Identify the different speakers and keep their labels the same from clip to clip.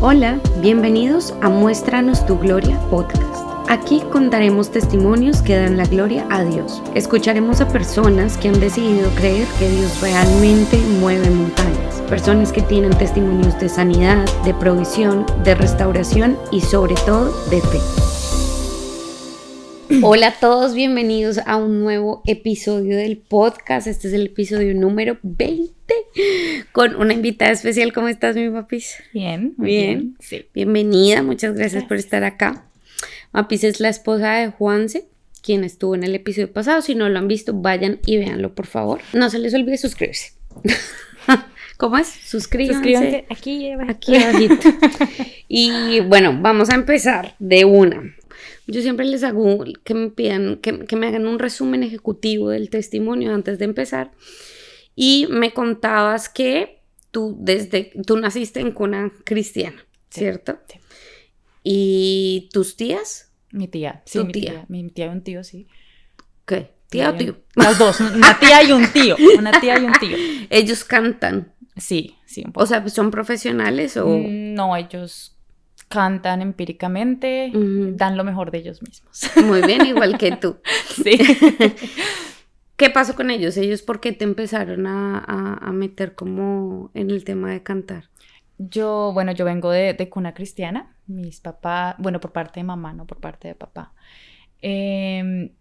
Speaker 1: Hola, bienvenidos a Muéstranos tu Gloria podcast. Aquí contaremos testimonios que dan la gloria a Dios. Escucharemos a personas que han decidido creer que Dios realmente mueve montañas. Personas que tienen testimonios de sanidad, de provisión, de restauración y sobre todo de fe. Hola a todos, bienvenidos a un nuevo episodio del podcast. Este es el episodio número 20 con una invitada especial. ¿Cómo estás, mi papis?
Speaker 2: Bien, muy bien.
Speaker 1: Sí. Bienvenida, muchas gracias por estar acá. Mapis es la esposa de Juanse, quien estuvo en el episodio pasado. Si no lo han visto, vayan y véanlo, por favor. No se les olvide suscribirse. ¿Cómo es? Suscríbanse
Speaker 2: aquí
Speaker 1: abajito. Y bueno, vamos a empezar de una. Yo siempre les hago que me pidan que me hagan un resumen ejecutivo del testimonio antes de empezar. Y me contabas que tú naciste en cuna cristiana, ¿cierto?
Speaker 2: Sí.
Speaker 1: ¿Y tus tías?
Speaker 2: Mi tía, sí, mi tía y un tío, sí.
Speaker 1: ¿Qué? ¿Tía o tío?
Speaker 2: Las dos, una tía y un tío.
Speaker 1: ¿Ellos cantan?
Speaker 2: Sí, un poco.
Speaker 1: O sea, ¿son profesionales o...?
Speaker 2: No, ellos cantan empíricamente, dan lo mejor de ellos mismos.
Speaker 1: Muy bien, igual que tú.
Speaker 2: Sí.
Speaker 1: ¿Qué pasó con ellos? ¿Ellos por qué te empezaron a meter como en el tema de cantar?
Speaker 2: Yo vengo de cuna cristiana. Mis papás, por parte de mamá, no por parte de papá.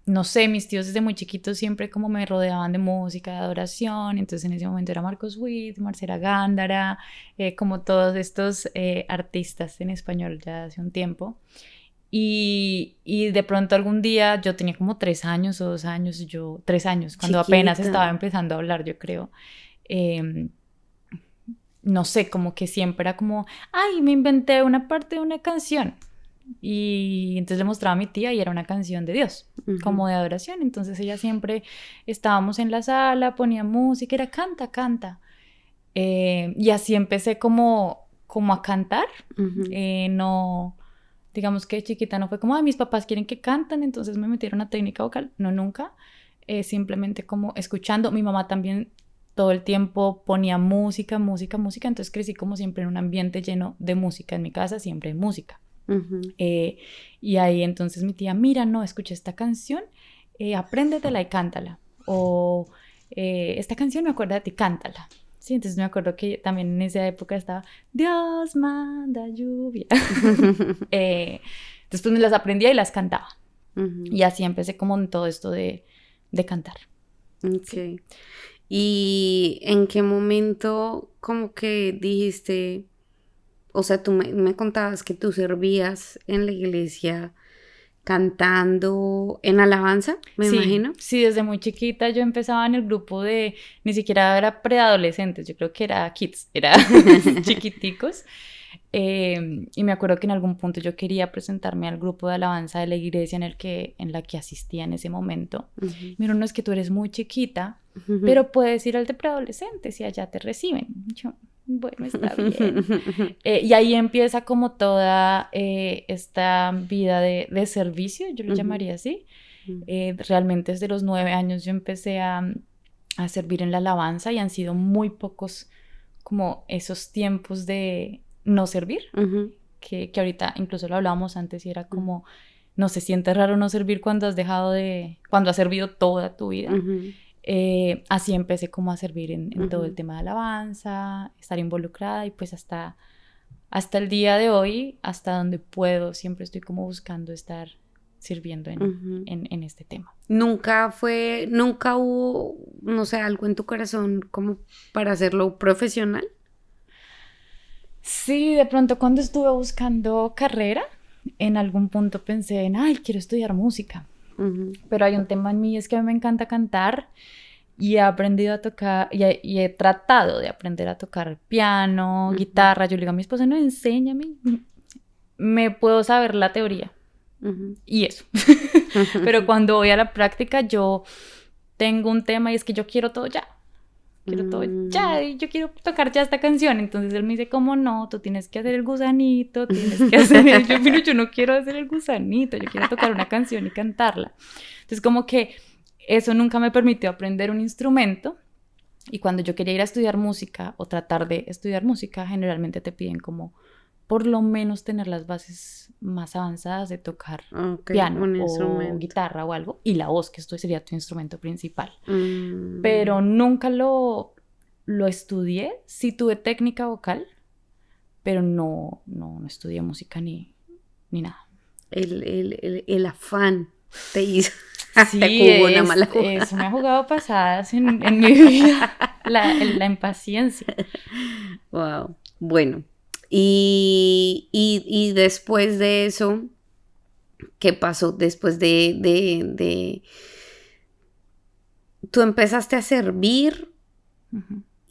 Speaker 2: No sé, mis tíos desde muy chiquitos siempre como me rodeaban de música, de adoración. Entonces en ese momento era Marcos Witt, Marcela Gándara, como todos estos artistas en español ya hace un tiempo. Y de pronto algún día, yo tenía como 3 años o 2 años, 3 años, cuando
Speaker 1: Chiquita.
Speaker 2: apenas estaba empezando a hablar, yo creo. No sé, como que siempre era como, ay, me inventé una parte de una canción. Y entonces le mostraba a mi tía y era una canción de Dios, como de adoración. Entonces ella siempre, estábamos en la sala, ponía música, era canta. Y así empecé como a cantar. No, digamos que de chiquita no fue como, mis papás quieren que canten, entonces me metieron a técnica vocal. No, nunca. Simplemente como escuchando. Mi mamá también todo el tiempo ponía música. Entonces crecí como siempre en un ambiente lleno de música. En mi casa siempre hay música. Y ahí entonces mi tía, mira, no, escuché esta canción, apréndetela y cántala. O esta canción me acuerda de ti, cántala. Sí, entonces me acuerdo que también en esa época estaba Dios manda lluvia. Entonces pues me las aprendía y las cantaba. Y así empecé como en todo esto de cantar.
Speaker 1: Ok.
Speaker 2: Sí.
Speaker 1: ¿Y en qué momento como que dijiste, o sea, tú me contabas que tú servías en la iglesia cantando en alabanza, me imagino?
Speaker 2: Sí, desde muy chiquita yo empezaba en el grupo de, ni siquiera era preadolescentes, yo creo que era kids, era chiquiticos. Y me acuerdo que en algún punto yo quería presentarme al grupo de alabanza de la iglesia en la que asistía en ese momento. Mira, no, es que tú eres muy chiquita, pero puedes ir al de preadolescentes y allá te reciben. Yo, bueno, está bien. Y ahí empieza como toda esta vida de servicio, yo lo llamaría así. Realmente desde los 9 años yo empecé a servir en la alabanza y han sido muy pocos como esos tiempos de no servir, que ahorita incluso lo hablábamos antes y era como, no se siente raro no servir cuando has servido toda tu vida. Así empecé como a servir en todo el tema de alabanza, estar involucrada y pues hasta el día de hoy, hasta donde puedo, siempre estoy como buscando estar sirviendo en este tema.
Speaker 1: ¿Nunca hubo, no sé, algo en tu corazón como para hacerlo profesional?
Speaker 2: Sí, de pronto cuando estuve buscando carrera, en algún punto pensé en, quiero estudiar música. Pero hay un tema en mí, es que a mí me encanta cantar y he aprendido a tocar, y he tratado de aprender a tocar piano, guitarra. Yo le digo a mi esposo, no, enséñame. Me puedo saber la teoría y eso. Pero cuando voy a la práctica, yo tengo un tema y es que yo quiero todo ya. Quiero todo ya, y yo quiero tocar ya esta canción. Entonces él me dice, ¿cómo no? Tú tienes que hacer el gusanito, yo no quiero hacer el gusanito, yo quiero tocar una canción y cantarla. Entonces como que eso nunca me permitió aprender un instrumento. Y cuando yo quería ir a estudiar música o tratar de estudiar música, generalmente te piden como por lo menos tener las bases más avanzadas de tocar piano o guitarra o algo, y la voz, que esto sería tu instrumento principal. Pero nunca lo estudié. Sí tuve técnica vocal, pero no estudié música ni nada.
Speaker 1: El afán te hizo.
Speaker 2: Sí, te jugó una mala jugada. Eso me ha jugado pasadas en mi vida. La impaciencia.
Speaker 1: Wow. Bueno. Y después de eso, ¿qué pasó? Después de tú empezaste a servir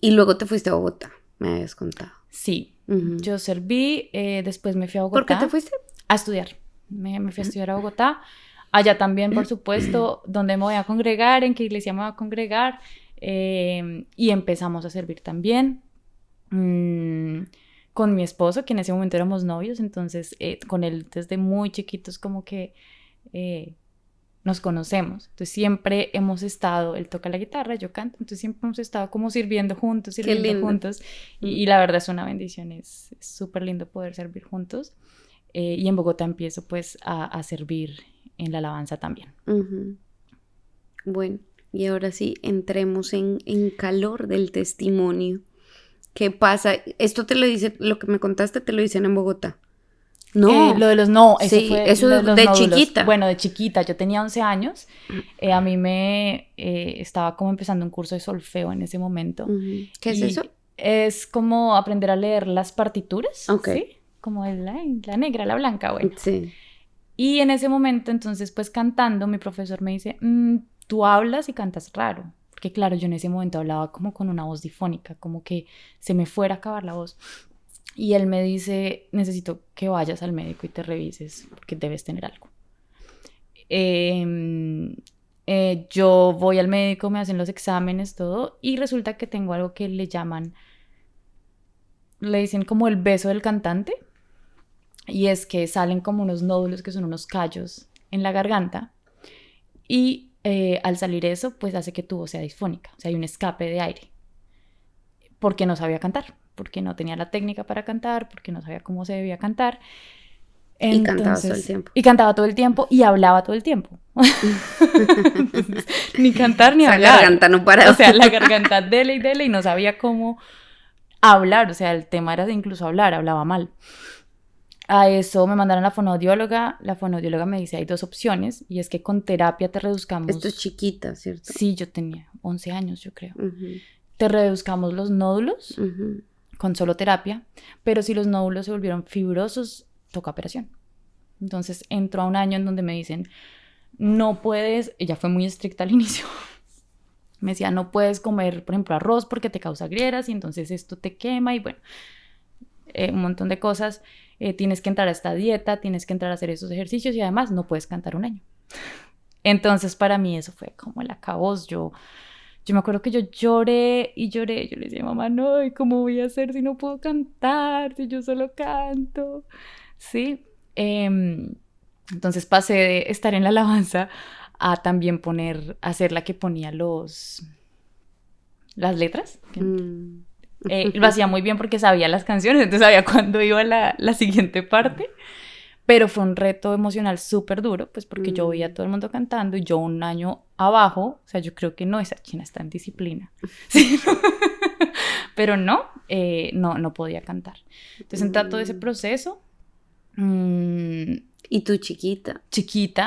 Speaker 1: y luego te fuiste a Bogotá, me habías contado.
Speaker 2: Sí, yo serví, después me fui a Bogotá.
Speaker 1: ¿Por qué te fuiste?
Speaker 2: A estudiar. Me fui a estudiar a Bogotá. Allá también, por supuesto, ¿dónde me voy a congregar? ¿En qué iglesia me voy a congregar? Y empezamos a servir también. Con mi esposo, que en ese momento éramos novios, entonces con él desde muy chiquitos como que nos conocemos. Entonces siempre hemos estado, él toca la guitarra, yo canto, entonces siempre hemos estado como sirviendo juntos. Y la verdad es una bendición, es súper lindo poder servir juntos. Y en Bogotá empiezo pues a servir en la alabanza también.
Speaker 1: Bueno, y ahora sí, entremos en calor del testimonio. ¿Qué pasa? Esto te lo dice, lo que me contaste te lo dicen en Bogotá.
Speaker 2: No. Lo de los eso
Speaker 1: sí,
Speaker 2: fue
Speaker 1: eso
Speaker 2: de
Speaker 1: nódulos. Chiquita.
Speaker 2: Bueno, de chiquita, yo tenía 11 años. A mí me estaba como empezando un curso de solfeo en ese momento.
Speaker 1: ¿Qué es eso?
Speaker 2: Es como aprender a leer las partituras.
Speaker 1: Okay.
Speaker 2: ¿Sí? Como la negra, la blanca, bueno.
Speaker 1: Sí.
Speaker 2: Y en ese momento, entonces, pues cantando, mi profesor me dice, tú hablas y cantas raro. Porque claro, yo en ese momento hablaba como con una voz difónica, como que se me fuera a acabar la voz. Y él me dice, necesito que vayas al médico y te revises porque debes tener algo. Yo voy al médico, me hacen los exámenes, todo, y resulta que tengo algo que le dicen como el beso del cantante, y es que salen como unos nódulos que son unos callos en la garganta, y al salir eso, pues hace que tu voz sea disfónica, o sea, hay un escape de aire, porque no sabía cantar, porque no tenía la técnica para cantar, porque no sabía cómo se debía cantar. Entonces,
Speaker 1: y cantaba todo el tiempo.
Speaker 2: Y cantaba todo el tiempo y hablaba todo el tiempo. Entonces, ni cantar ni hablar.
Speaker 1: La garganta no paraba.
Speaker 2: O sea, la garganta dele y no sabía cómo hablar. O sea, el tema era de incluso hablar, hablaba mal. A eso me mandaron a la fonoaudióloga. La fonoaudióloga me dice, hay 2 opciones, y es que con terapia te reduzcamos...
Speaker 1: Esto es chiquita, ¿cierto?
Speaker 2: Sí, yo tenía 11 años, yo creo. Te reduzcamos los nódulos con solo terapia, pero si los nódulos se volvieron fibrosos, toca operación. Entonces entro a un año en donde me dicen, no puedes, ella fue muy estricta al inicio, me decía, no puedes comer, por ejemplo, arroz porque te causa grieras y entonces esto te quema y bueno, un montón de cosas. Tienes que entrar a esta dieta, tienes que entrar a hacer esos ejercicios y además no puedes cantar un año. Entonces para mí eso fue como el acabose. Yo me acuerdo que yo lloré y lloré. Yo le decía, mamá, no, ¿y cómo voy a hacer si no puedo cantar? Si yo solo canto. Sí. Entonces pasé de estar en la alabanza a también a ser la que ponía las letras. Lo hacía muy bien porque sabía las canciones, entonces sabía cuándo iba la siguiente parte. Pero fue un reto emocional súper duro, pues porque yo veía a todo el mundo cantando y yo un año abajo, o sea, yo creo que no, esa china está en disciplina. ¿Sí? Pero no podía cantar. Entonces entré todo ese proceso.
Speaker 1: ¿Y tú chiquita?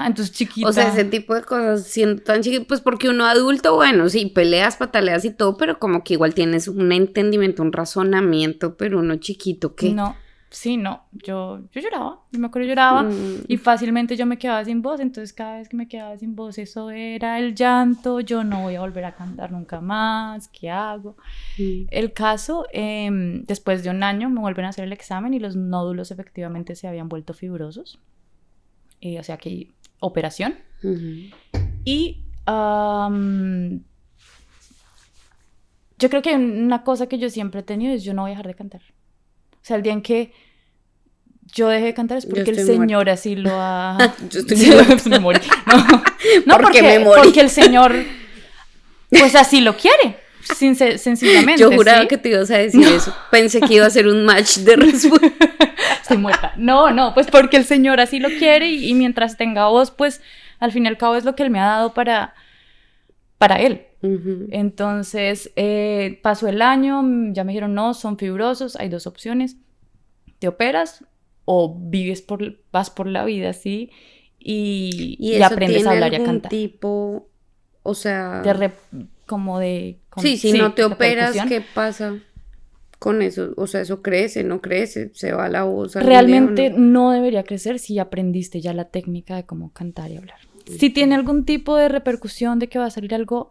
Speaker 2: Entonces chiquita.
Speaker 1: O sea, ese tipo de cosas, siendo tan chiquita, pues porque uno adulto, bueno, sí, peleas, pataleas y todo, pero como que igual tienes un entendimiento, un razonamiento, pero uno chiquito, ¿qué?
Speaker 2: No. Sí, no, yo lloraba, yo me acuerdo lloraba y fácilmente yo me quedaba sin voz, entonces cada vez que me quedaba sin voz eso era el llanto, yo no voy a volver a cantar nunca más, ¿qué hago? El caso, después de un año me vuelven a hacer el examen y los nódulos efectivamente se habían vuelto fibrosos, o sea que operación, y yo creo que una cosa que yo siempre he tenido es yo no voy a dejar de cantar. O sea, el día en que yo dejé de cantar es porque el Señor así lo ha...
Speaker 1: Yo estoy
Speaker 2: me morí. No, porque el Señor pues así lo quiere, sencillamente.
Speaker 1: Yo juraba que te ibas a decir eso. Pensé que iba a ser un match de respuesta.
Speaker 2: estoy muerta. No, pues porque el Señor así lo quiere y mientras tenga voz, pues al fin y al cabo es lo que Él me ha dado para Él.
Speaker 1: Ujú.
Speaker 2: Entonces, pasó el año, ya me dijeron, no, son fibrosos, hay 2 opciones, te operas o vas por la vida así y
Speaker 1: eso
Speaker 2: aprendes a hablar y a
Speaker 1: tiene algún
Speaker 2: cantar.
Speaker 1: tipo, o sea...
Speaker 2: Como de...
Speaker 1: Sí, si no te operas,
Speaker 2: repercusión.
Speaker 1: ¿qué pasa con eso? O sea, ¿eso crece, no crece? ¿Se va la voz algún
Speaker 2: Realmente
Speaker 1: día o no?
Speaker 2: no debería crecer si aprendiste ya la técnica de cómo cantar y hablar. Si tiene algún tipo de repercusión de que va a salir algo,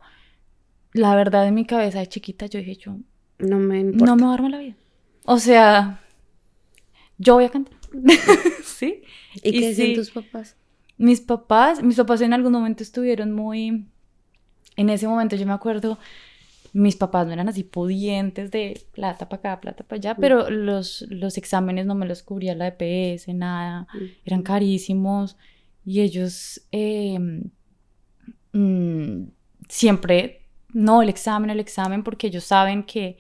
Speaker 2: la verdad en mi cabeza de chiquita yo dije, yo
Speaker 1: No me importa.
Speaker 2: no me va a darme la vida. O sea, yo voy a cantar. ¿Sí?
Speaker 1: ¿Y qué decían
Speaker 2: sí,
Speaker 1: tus papás?
Speaker 2: mis papás en algún momento estuvieron muy... En ese momento yo me acuerdo, mis papás no eran así pudientes de plata para acá, plata para allá, pero los exámenes no me los cubría la EPS, nada, eran carísimos y ellos siempre, no, el examen, porque ellos saben que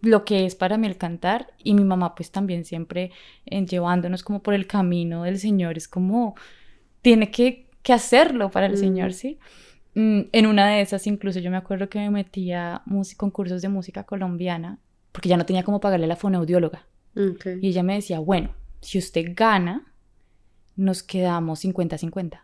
Speaker 2: lo que es para mí el cantar y mi mamá pues también siempre llevándonos como por el camino del Señor, es como, tiene que hacerlo para el Señor, ¿sí? En una de esas incluso yo me acuerdo que me metí a concursos de música colombiana porque ya no tenía cómo pagarle a la fonoaudióloga.
Speaker 1: Okay.
Speaker 2: Y ella me decía, bueno, si usted gana, nos quedamos 50-50.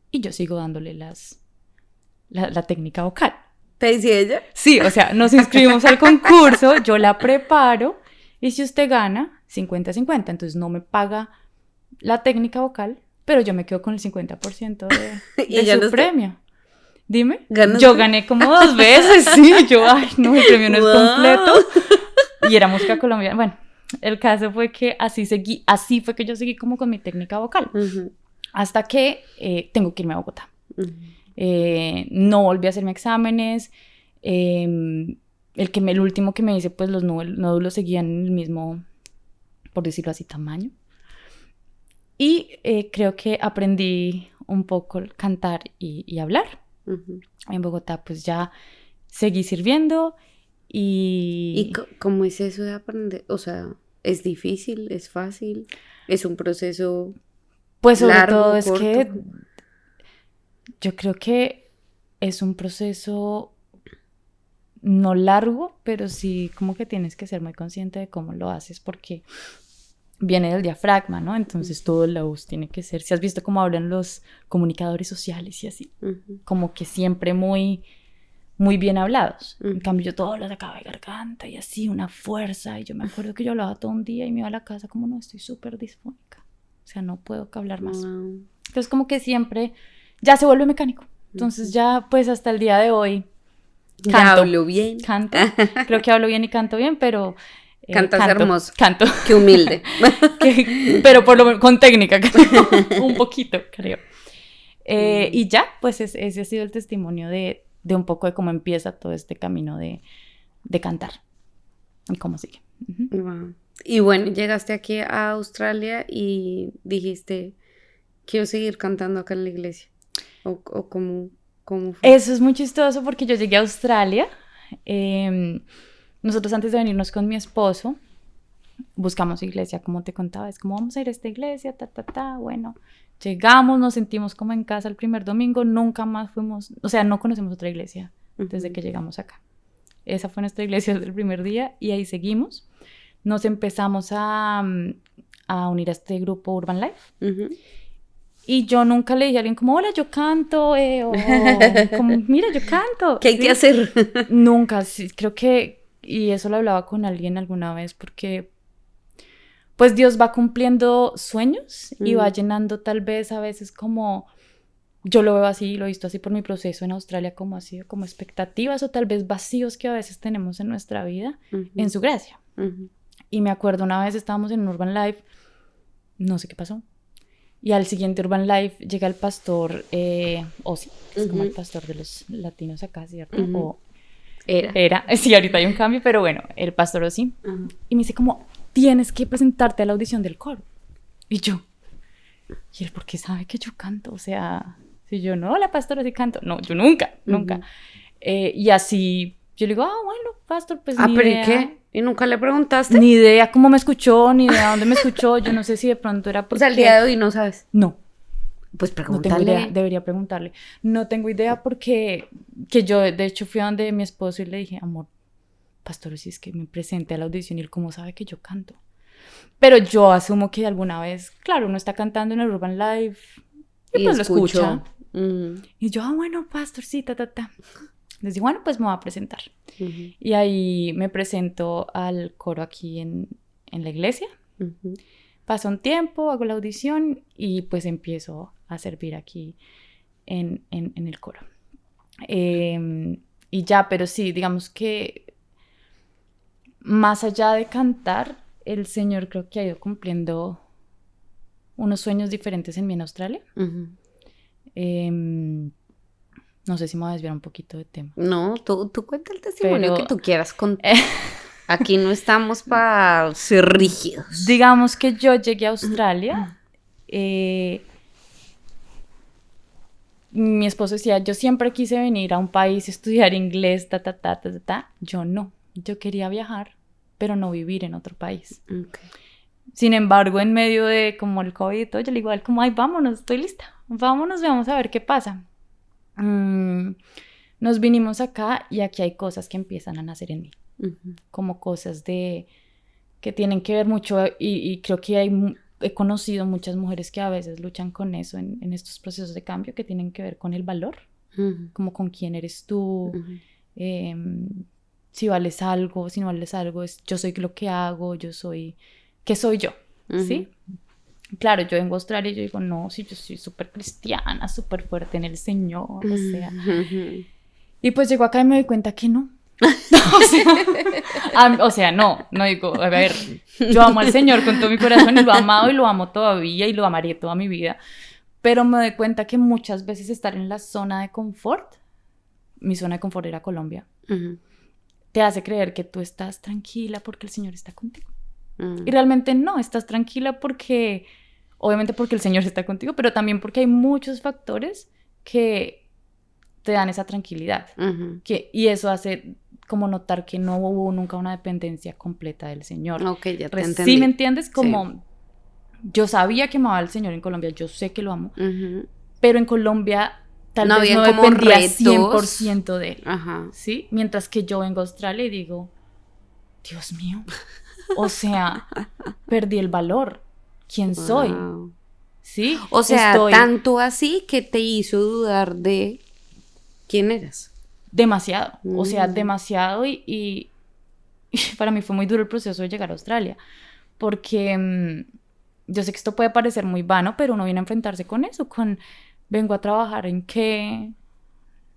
Speaker 2: Y yo sigo dándole la técnica vocal.
Speaker 1: ¿Te decía ella?
Speaker 2: Sí, o sea, nos inscribimos al concurso, yo la preparo y si usted gana, 50-50. Entonces no me paga la técnica vocal, pero yo me quedo con el 50% de su premio. Dime.
Speaker 1: ¿Ganaste?
Speaker 2: Yo gané como 2 veces, sí. Yo, ay, no, el premio no es completo. Y era música colombiana. Bueno, el caso fue que así fue que yo seguí como con mi técnica vocal. Hasta que tengo que irme a Bogotá. No volví a hacerme exámenes. El último que me hice, pues los nódulos seguían en el mismo, por decirlo así, tamaño. Y creo que aprendí un poco cantar y hablar. En Bogotá pues ya seguí sirviendo
Speaker 1: ¿Y cómo es eso de aprender? O sea, ¿es difícil? ¿Es fácil? ¿Es un proceso
Speaker 2: pues sobre
Speaker 1: largo,
Speaker 2: todo es
Speaker 1: corto?
Speaker 2: que yo creo que es un proceso no largo, pero sí como que tienes que ser muy consciente de cómo lo haces porque viene del diafragma, ¿no? Entonces todo la voz tiene que ser, si has visto cómo hablan los comunicadores sociales y así, como que siempre muy, muy bien hablados. En cambio yo todo lo sacaba de garganta y así, una fuerza, y yo me acuerdo que yo hablaba todo un día y me iba a la casa como no, estoy súper disfónica, o sea, no puedo hablar más. Entonces como que siempre ya se vuelve mecánico. Entonces ya pues hasta el día de hoy
Speaker 1: canto. ¿Hablo bien?
Speaker 2: Canto, creo que hablo bien y canto bien, pero...
Speaker 1: Cantas hermoso.
Speaker 2: Canto.
Speaker 1: Qué humilde.
Speaker 2: Pero por lo menos con técnica, un poquito, creo. Y ya, pues ese ha sido el testimonio de un poco de cómo empieza todo este camino de cantar y cómo sigue.
Speaker 1: Wow. Y bueno, llegaste aquí a Australia y dijiste, quiero seguir cantando acá en la iglesia. ¿O cómo fue?
Speaker 2: Eso es muy chistoso porque yo llegué a Australia. Nosotros antes de venirnos con mi esposo, buscamos iglesia, como te contaba, es como vamos a ir a esta iglesia, bueno, llegamos, nos sentimos como en casa el primer domingo, nunca más fuimos, o sea, no conocemos otra iglesia desde que llegamos acá. Esa fue nuestra iglesia desde el primer día y ahí seguimos. Nos empezamos a unir a este grupo Urban Life. Y yo nunca le dije a alguien como, hola, yo canto, o como, mira, yo canto.
Speaker 1: ¿Qué hay que hacer?
Speaker 2: Nunca, sí, creo que, y eso lo hablaba con alguien alguna vez, porque pues Dios va cumpliendo sueños y va llenando tal vez a veces como, yo lo veo así, lo he visto así por mi proceso en Australia, como ha sido como expectativas o tal vez vacíos que a veces tenemos en nuestra vida, en su gracia. Y me acuerdo una vez estábamos en un Urban Life, no sé qué pasó, y al siguiente Urban Life llega el pastor Ozzy, que es como el pastor de los latinos acá, ¿cierto? O era, sí, ahorita hay un cambio, pero bueno, el pastor Ozzy, y me dice como, tienes que presentarte a la audición del coro. Y yo, ¿y él por qué sabe que yo canto? O sea, si yo no, la pastora sí canto. No, yo nunca. Y así, yo le digo, bueno, pastor, pues ni idea.
Speaker 1: ¿Pero qué? ¿Y nunca le preguntaste?
Speaker 2: Ni idea cómo me escuchó, ni idea dónde me escuchó. Yo no sé si de pronto era porque...
Speaker 1: O sea, el día de hoy no sabes.
Speaker 2: No.
Speaker 1: Pues
Speaker 2: No tengo
Speaker 1: pregúntale.
Speaker 2: idea, debería preguntarle. No tengo idea porque que yo de hecho fui a donde mi esposo y le dije, amor, pastor, si es que me presenté a la audición y él cómo sabe que yo canto. Pero yo asumo que alguna vez, claro, uno está cantando en el Urban Live y pues lo escucha. Y yo, bueno, pastor, sí, Les digo, bueno, pues me voy a presentar. Y ahí me presento al coro aquí en la iglesia. Pasa un tiempo, hago la audición y pues empiezo a servir aquí en el coro. Y ya, pero sí, digamos que más allá de cantar, el Señor creo que ha ido cumpliendo unos sueños diferentes en mí en Australia. No sé si me voy a desviar un poquito de tema.
Speaker 1: No, tú cuenta el testimonio que tú quieras contar. Aquí no estamos para ser rígidos.
Speaker 2: Digamos que yo llegué a Australia. Mi esposo decía, yo siempre quise venir a un país, estudiar inglés, Yo no. Yo quería viajar, pero no vivir en otro país.
Speaker 1: Okay.
Speaker 2: Sin embargo, en medio de como el COVID y todo, yo le digo, como, ay, vámonos, estoy lista. Vámonos, vamos a ver qué pasa. Nos vinimos acá y aquí hay cosas que empiezan a nacer en mí. Como cosas que tienen que ver mucho y creo que he conocido muchas mujeres que a veces luchan con eso en estos procesos de cambio que tienen que ver con el valor, como con quién eres tú, si vales algo, si no vales algo, yo soy lo que hago, ¿qué soy yo? ¿Sí? Claro, yo vengo a Australia y yo digo, no, si yo soy súper cristiana, súper fuerte en el Señor, o sea. Y pues llego acá y me doy cuenta que no. No digo, a ver, yo amo al Señor con todo mi corazón y lo he amado y lo amo todavía y lo amaré toda mi vida, pero me doy cuenta que muchas veces estar en la zona de confort, mi zona de confort era Colombia, te hace creer que tú estás tranquila porque el Señor está contigo. Y realmente no, estás tranquila obviamente porque el Señor está contigo, pero también porque hay muchos factores que te dan esa tranquilidad. Y eso hace como notar que no hubo nunca una dependencia completa del Señor.
Speaker 1: Ok, ya te entendí.
Speaker 2: ¿Sí me entiendes? Como yo sabía que amaba al Señor en Colombia, yo sé que lo amo, pero en Colombia tal vez no dependía 100% de él. ¿Sí? Mientras que yo vengo a Australia y digo, Dios mío, o sea, perdí el valor. ¿Quién soy? ¿Sí?
Speaker 1: O sea, tanto así que te hizo dudar de quién eras.
Speaker 2: Demasiado, o sea, demasiado y para mí fue muy duro el proceso de llegar a Australia, porque yo sé que esto puede parecer muy vano, pero uno viene a enfrentarse con eso, vengo a trabajar en qué,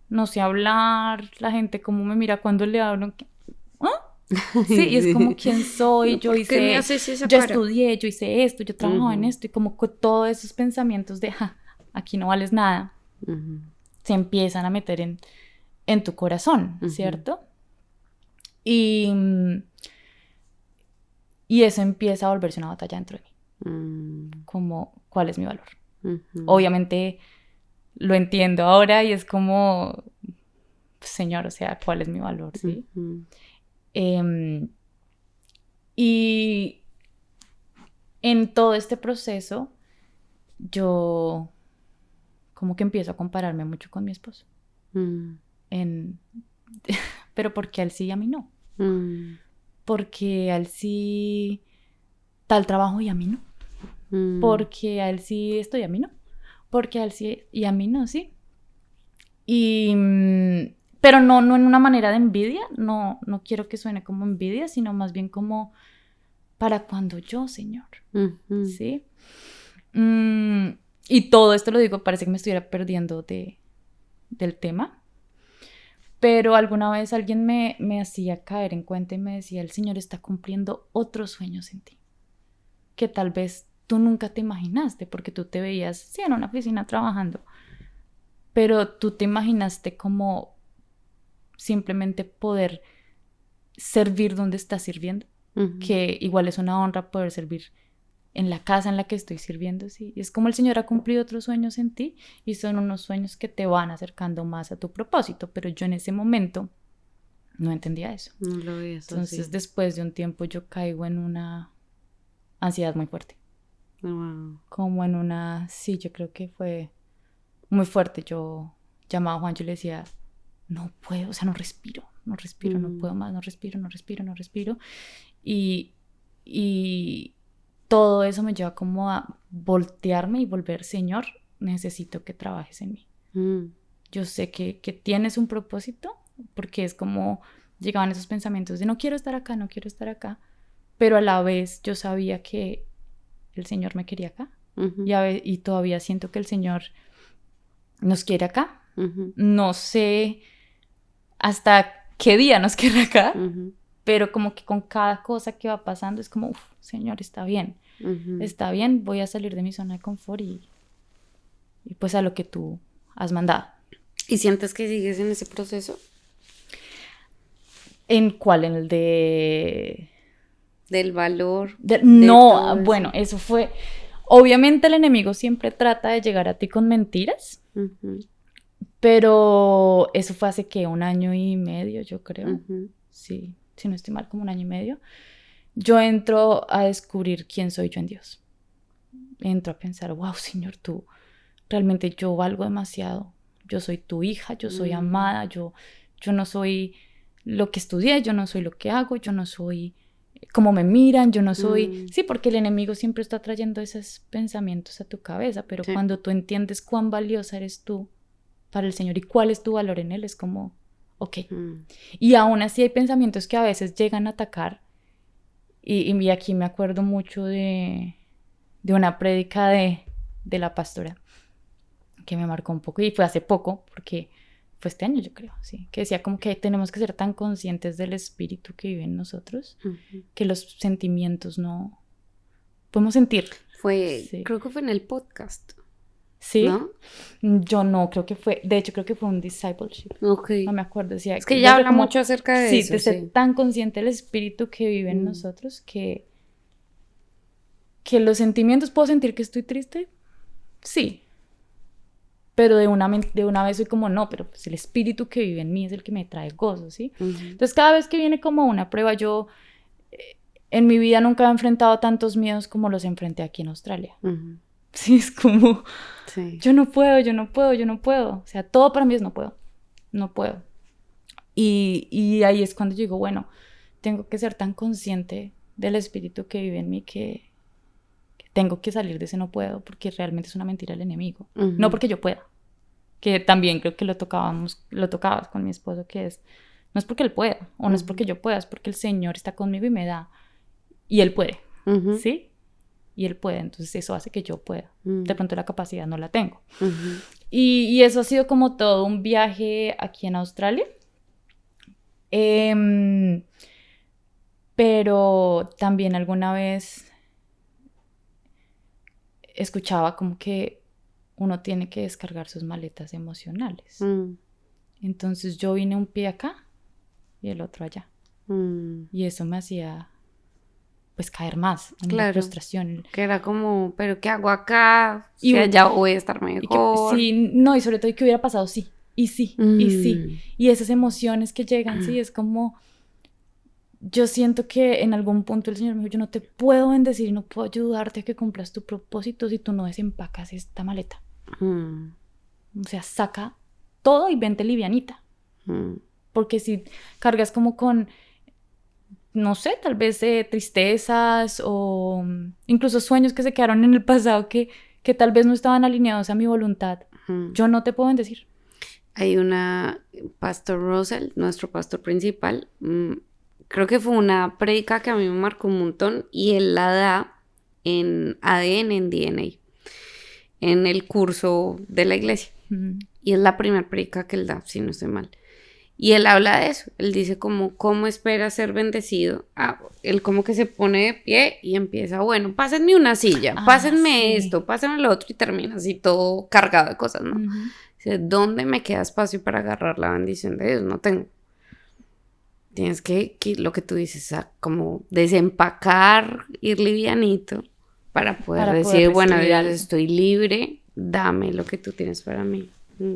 Speaker 2: no sé hablar, la gente cómo me mira cuando le hablo, sí, y es como quién soy, yo estudié, yo hice esto, yo trabajaba en esto, y como que todos esos pensamientos de, aquí no vales nada, se empiezan a meter en tu corazón, ¿cierto? Y eso empieza a volverse una batalla dentro de mí. Como, ¿cuál es mi valor? Obviamente lo entiendo ahora y es como, Señor, o sea, ¿cuál es mi valor? ¿Sí? Y en todo este proceso, yo como que empiezo a compararme mucho con mi esposo. Pero porque a él sí y a mí no. Porque a él sí tal trabajo y a mí no. Porque a él sí esto y a mí no. Porque a él sí y a mí no, sí. Pero no en una manera de envidia, no quiero que suene como envidia, sino más bien como ¿para cuándo yo, Señor? ¿Sí? Y todo esto lo digo, parece que me estuviera perdiendo del tema, pero alguna vez alguien me hacía caer en cuenta y me decía, el Señor está cumpliendo otros sueños en ti, que tal vez tú nunca te imaginaste, porque tú te veías, sí, en una oficina trabajando, pero tú te imaginaste como simplemente poder servir donde estás sirviendo, que igual es una honra poder servir en la casa en la que estoy sirviendo, sí. Y es como el Señor ha cumplido otros sueños en ti y son unos sueños que te van acercando más a tu propósito, pero yo en ese momento no entendía eso.
Speaker 1: No lo veías
Speaker 2: Entonces,
Speaker 1: así.
Speaker 2: después de un tiempo, yo caigo en una ansiedad muy fuerte.
Speaker 1: Wow.
Speaker 2: Como en una, sí, yo creo que fue muy fuerte. Yo llamaba a Juan, yo le decía, no puedo, o sea, no respiro, no puedo más, no respiro. Y todo eso me lleva como a voltearme y volver, Señor, necesito que trabajes en mí. Yo sé que tienes un propósito, porque es como llegaban esos pensamientos de no quiero estar acá, pero a la vez yo sabía que el Señor me quería acá. Y todavía siento que el Señor nos quiere acá. No sé hasta qué día nos quiere acá, pero como que con cada cosa que va pasando es como, Señor, está bien, voy a salir de mi zona de confort y pues a lo que tú has mandado.
Speaker 1: ¿Y sientes que sigues en ese proceso?
Speaker 2: ¿En cuál? ¿En el de...?
Speaker 1: Del valor.
Speaker 2: No, bueno, eso fue... Obviamente el enemigo siempre trata de llegar a ti con mentiras, pero eso fue hace, ¿qué? 1 año y medio, yo creo. Sí, si no estoy mal, como 1 año y medio. Yo entro a descubrir quién soy yo en Dios. Entro a pensar, wow, Señor, tú, realmente yo valgo demasiado. Yo soy tu hija, yo soy amada, yo no soy lo que estudié, yo no soy lo que hago, yo no soy como me miran, yo no soy... Sí, porque el enemigo siempre está trayendo esos pensamientos a tu cabeza, pero cuando tú entiendes cuán valiosa eres tú para el Señor y cuál es tu valor en Él, es como, ok. Y aún así hay pensamientos que a veces llegan a atacar, y aquí me acuerdo mucho de una prédica de la pastora, que me marcó un poco, y fue hace poco, porque fue este año yo creo, sí, que decía como que tenemos que ser tan conscientes del espíritu que vive en nosotros, que los sentimientos no podemos sentir.
Speaker 1: Creo que fue en el podcast.
Speaker 2: ¿Sí?
Speaker 1: ¿No?
Speaker 2: Yo no, creo que fue, de hecho creo que fue un discipleship.
Speaker 1: Okay.
Speaker 2: No me acuerdo, decía.
Speaker 1: Es que ella habla mucho acerca de eso.
Speaker 2: Sí, de ser tan consciente del espíritu que vive en nosotros, que los sentimientos, ¿puedo sentir que estoy triste? Sí. Pero de una vez soy como, no, pero pues el espíritu que vive en mí es el que me trae gozo, ¿sí? Entonces cada vez que viene como una prueba, yo en mi vida nunca he enfrentado tantos miedos como los enfrenté aquí en Australia. Sí, es como, yo no puedo. O sea, todo para mí es no puedo. Y ahí es cuando yo digo, bueno, tengo que ser tan consciente del espíritu que vive en mí que tengo que salir de ese no puedo, porque realmente es una mentira del enemigo. No porque yo pueda, que también creo que lo tocabas con mi esposo, que es, no es porque él pueda, o no es porque yo pueda, es porque el Señor está conmigo y me da, y Él puede, ¿sí? Y Él puede, entonces eso hace que yo pueda. De pronto la capacidad no la tengo. Y eso ha sido como todo un viaje aquí en Australia. Pero también alguna vez escuchaba como que uno tiene que descargar sus maletas emocionales. Entonces yo vine un pie acá y el otro allá. Y eso me hacía pues caer más en la frustración.
Speaker 1: Que era como, ¿pero qué hago acá? Y allá voy a estar mejor.
Speaker 2: Y sobre todo, ¿y qué hubiera pasado? Sí, y sí, y sí. Y esas emociones que llegan, sí, es como... Yo siento que en algún punto el Señor me dijo, yo no te puedo bendecir y no puedo ayudarte a que cumplas tu propósito si tú no desempacas esta maleta. O sea, saca todo y vente livianita. Porque si cargas como con, no sé, tal vez tristezas o incluso sueños que se quedaron en el pasado que tal vez no estaban alineados a mi voluntad, yo no te puedo bendecir.
Speaker 1: Hay Pastor Russell, nuestro pastor principal, creo que fue una prédica que a mí me marcó un montón y él la da en ADN, en DNA, en el curso de la iglesia. Y es la primera prédica que él da, si no estoy mal. Y él habla de eso. Él dice cómo espera ser bendecido. Él como que se pone de pie y empieza, bueno, pásenme una silla, pásenme esto, pásenme lo otro y termina así todo cargado de cosas, ¿no? Dice, ¿dónde me queda espacio para agarrar la bendición de Dios? No tengo. Tienes que lo que tú dices, como desempacar, ir livianito para poder decir, bueno, Dios, estoy libre, dame lo que tú tienes para mí.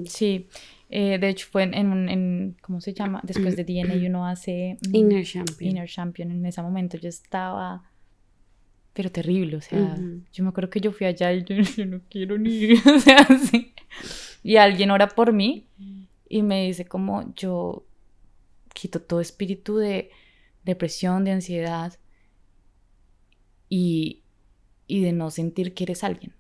Speaker 2: Sí, De hecho, fue en ¿cómo se llama? Después de DNA uno hace...
Speaker 1: Inner Champion.
Speaker 2: Inner Champion. En ese momento yo estaba... Pero terrible, o sea, yo me acuerdo que yo fui allá y yo no quiero ni ir, o sea, sí. Y alguien ora por mí y me dice como yo quito todo espíritu de depresión, de ansiedad y de no sentir que eres alguien,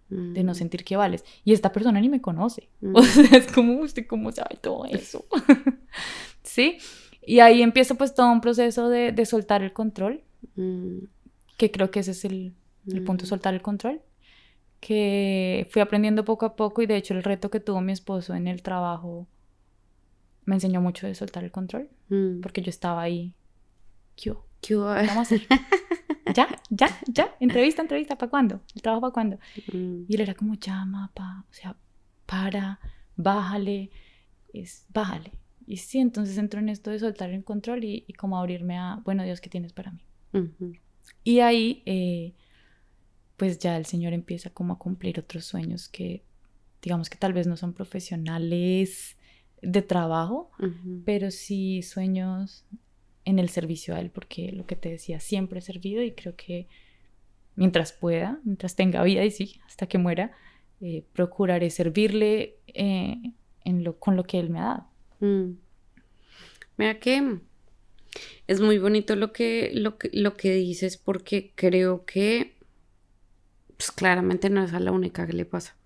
Speaker 2: de no sentir que vales. Y esta persona ni me conoce, o sea, es como, ¿usted cómo sabe todo eso? ¿Sí? Y ahí empieza pues todo un proceso de soltar el control, que creo que ese es el punto, soltar el control, que fui aprendiendo poco a poco y de hecho el reto que tuvo mi esposo en el trabajo me enseñó mucho de soltar el control, porque yo estaba ahí, ¿qué vamos a hacer? ¿Ya? Entrevista, ¿para cuándo? ¿El trabajo para cuándo? Y él era como, llama, o sea, para, bájale. Y sí, entonces entro en esto de soltar el control y como abrirme a, bueno, Dios, ¿qué tienes para mí? Y ahí, pues ya el Señor empieza como a cumplir otros sueños que, digamos que tal vez no son profesionales de trabajo, pero sí sueños en el servicio a Él, porque lo que te decía, siempre he servido y creo que mientras pueda, mientras tenga vida y sí, hasta que muera, procuraré servirle con lo que Él me ha dado.
Speaker 1: Mira que es muy bonito lo que dices, porque creo que pues claramente no es a la única que le pasa.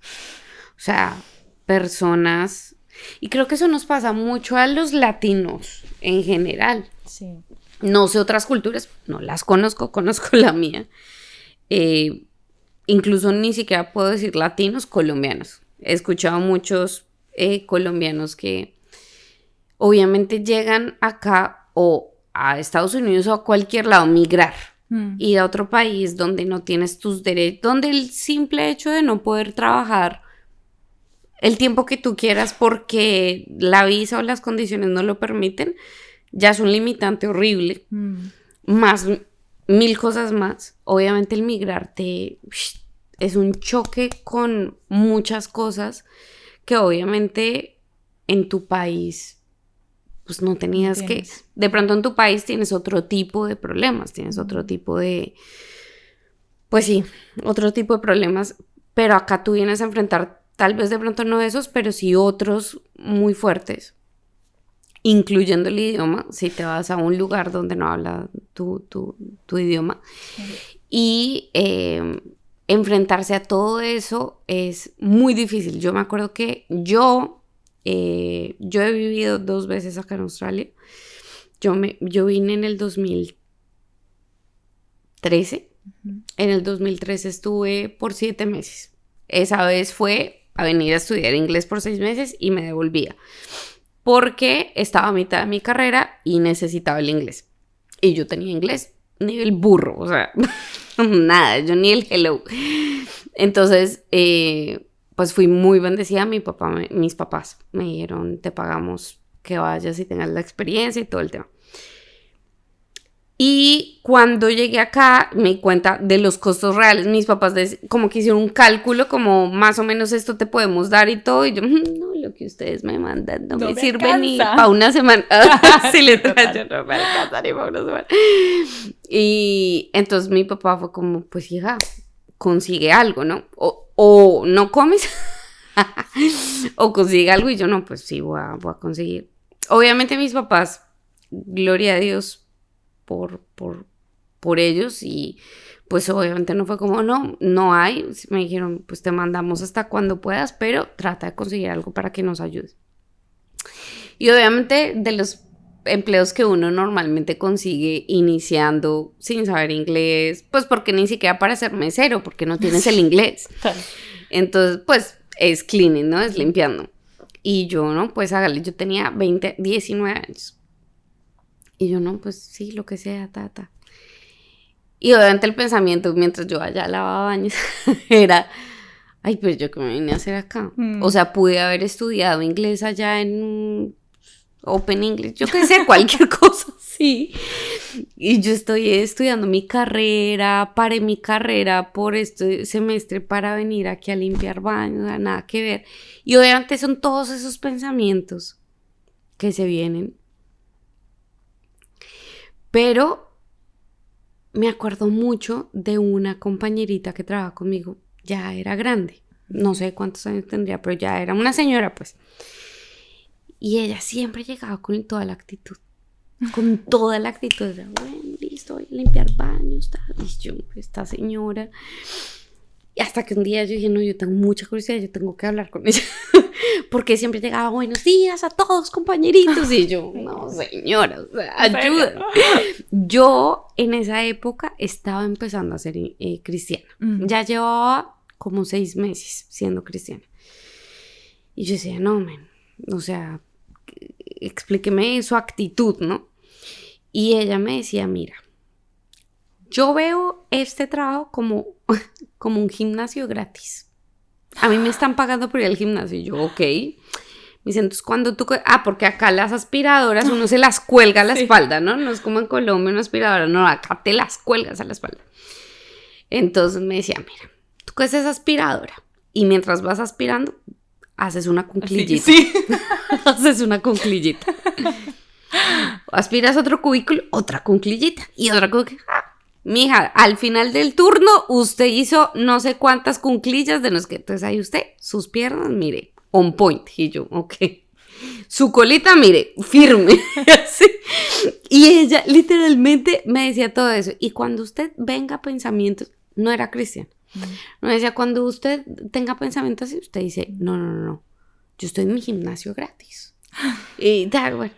Speaker 1: O sea, personas, y creo que eso nos pasa mucho a los latinos en general.
Speaker 2: Sí.
Speaker 1: No sé otras culturas, no las conozco la mía. Incluso ni siquiera puedo decir latinos, colombianos. He escuchado muchos colombianos que obviamente llegan acá o a Estados Unidos o a cualquier lado, migrar, ir a otro país donde no tienes tus derechos, donde el simple hecho de no poder trabajar el tiempo que tú quieras porque la visa o las condiciones no lo permiten, ya es un limitante horrible, más 1000 cosas más. Obviamente el migrarte es un choque con muchas cosas que obviamente en tu país pues no tenías que... De pronto en tu país tienes otro tipo de problemas, tienes otro tipo de... Pues sí, otro tipo de problemas, pero acá tú vienes a enfrentar tal vez de pronto no esos, pero sí otros muy fuertes, incluyendo el idioma, si te vas a un lugar donde no habla tu idioma. Y enfrentarse a todo eso es muy difícil. Yo me acuerdo que yo he vivido 2 veces acá en Australia. Yo vine en el 2013. En el 2013 estuve por 7 meses. Esa vez fue a venir a estudiar inglés por 6 meses y me devolvía, porque estaba a mitad de mi carrera y necesitaba el inglés. Y yo tenía inglés nivel burro, o sea, nada, yo ni el hello. Entonces, pues fui muy bendecida. Mis papás me dijeron, te pagamos que vayas y tengas la experiencia y todo el tema. Y cuando llegué acá me di cuenta de los costos reales. Mis papás como que hicieron un cálculo, como más o menos esto te podemos dar y todo. Y yo, no, lo que ustedes me mandan no me sirve alcanza. Ni para una semana. Si le traje, no me alcanza ni para una semana. Y entonces mi papá fue como, pues hija, consigue algo, ¿no? O no comes o consigue algo. Y yo, no, pues sí, voy a conseguir. Obviamente mis papás, gloria a Dios por ellos, y pues obviamente no fue como no hay. Me dijeron, pues te mandamos hasta cuando puedas, pero trata de conseguir algo para que nos ayude. Y obviamente de los empleos que uno normalmente consigue iniciando sin saber inglés, pues porque ni siquiera para ser mesero, porque no tienes el inglés. Entonces pues es cleaning, ¿no? Es limpiando. Y yo, no, pues hágale, yo tenía 19 años. Y yo, no, pues sí, lo que sea, Y obviamente el pensamiento mientras yo allá lavaba baños era, ay, pues yo qué me vine a hacer acá. O sea, pude haber estudiado inglés allá en Open English, yo qué sé, cualquier cosa, sí. Y yo estoy estudiando mi carrera, paré mi carrera por este semestre para venir aquí a limpiar baños, nada que ver. Y obviamente son todos esos pensamientos que se vienen. Pero me acuerdo mucho de una compañerita que trabaja conmigo, ya era grande, no sé cuántos años tendría, pero ya era una señora, pues. Y ella siempre llegaba con toda la actitud. Con toda la actitud, era, bueno, listo, voy a limpiar baños, tal. Y yo, esta señora. Y hasta que un día yo dije, no, yo tengo mucha curiosidad, yo tengo que hablar con ella. Porque siempre llegaba, buenos días a todos, compañeritos. Y yo, no, señora, o sea, ayuda. Yo en esa época estaba empezando a ser cristiana. Ya llevaba como 6 meses siendo cristiana. Y yo decía, no, man, o sea, explíqueme su actitud, ¿no? Y ella me decía, mira, yo veo este trabajo como un gimnasio gratis. A mí me están pagando por ir al gimnasio. Y yo, ok. Me dicen, entonces cuando tú... porque acá las aspiradoras uno se las cuelga a la espalda, ¿no? No es como en Colombia una aspiradora. No, acá te las cuelgas a la espalda. Entonces me decía, mira, tú coges esa aspiradora y mientras vas aspirando, haces una cunclillita. Sí. Haces una cunclillita. Aspiras otro cubículo, otra cunclillita y otra cunclillita. Mija, al final del turno usted hizo no sé cuántas cunclillas de los que... Entonces ahí usted, sus piernas, mire, on point. Y yo, ok. Su colita, mire, firme. Así. Y ella literalmente me decía todo eso. Y cuando usted venga pensamientos, no era cristiana. No decía, cuando usted tenga pensamientos así, usted dice, no. Yo estoy en mi gimnasio gratis. Y tal, bueno.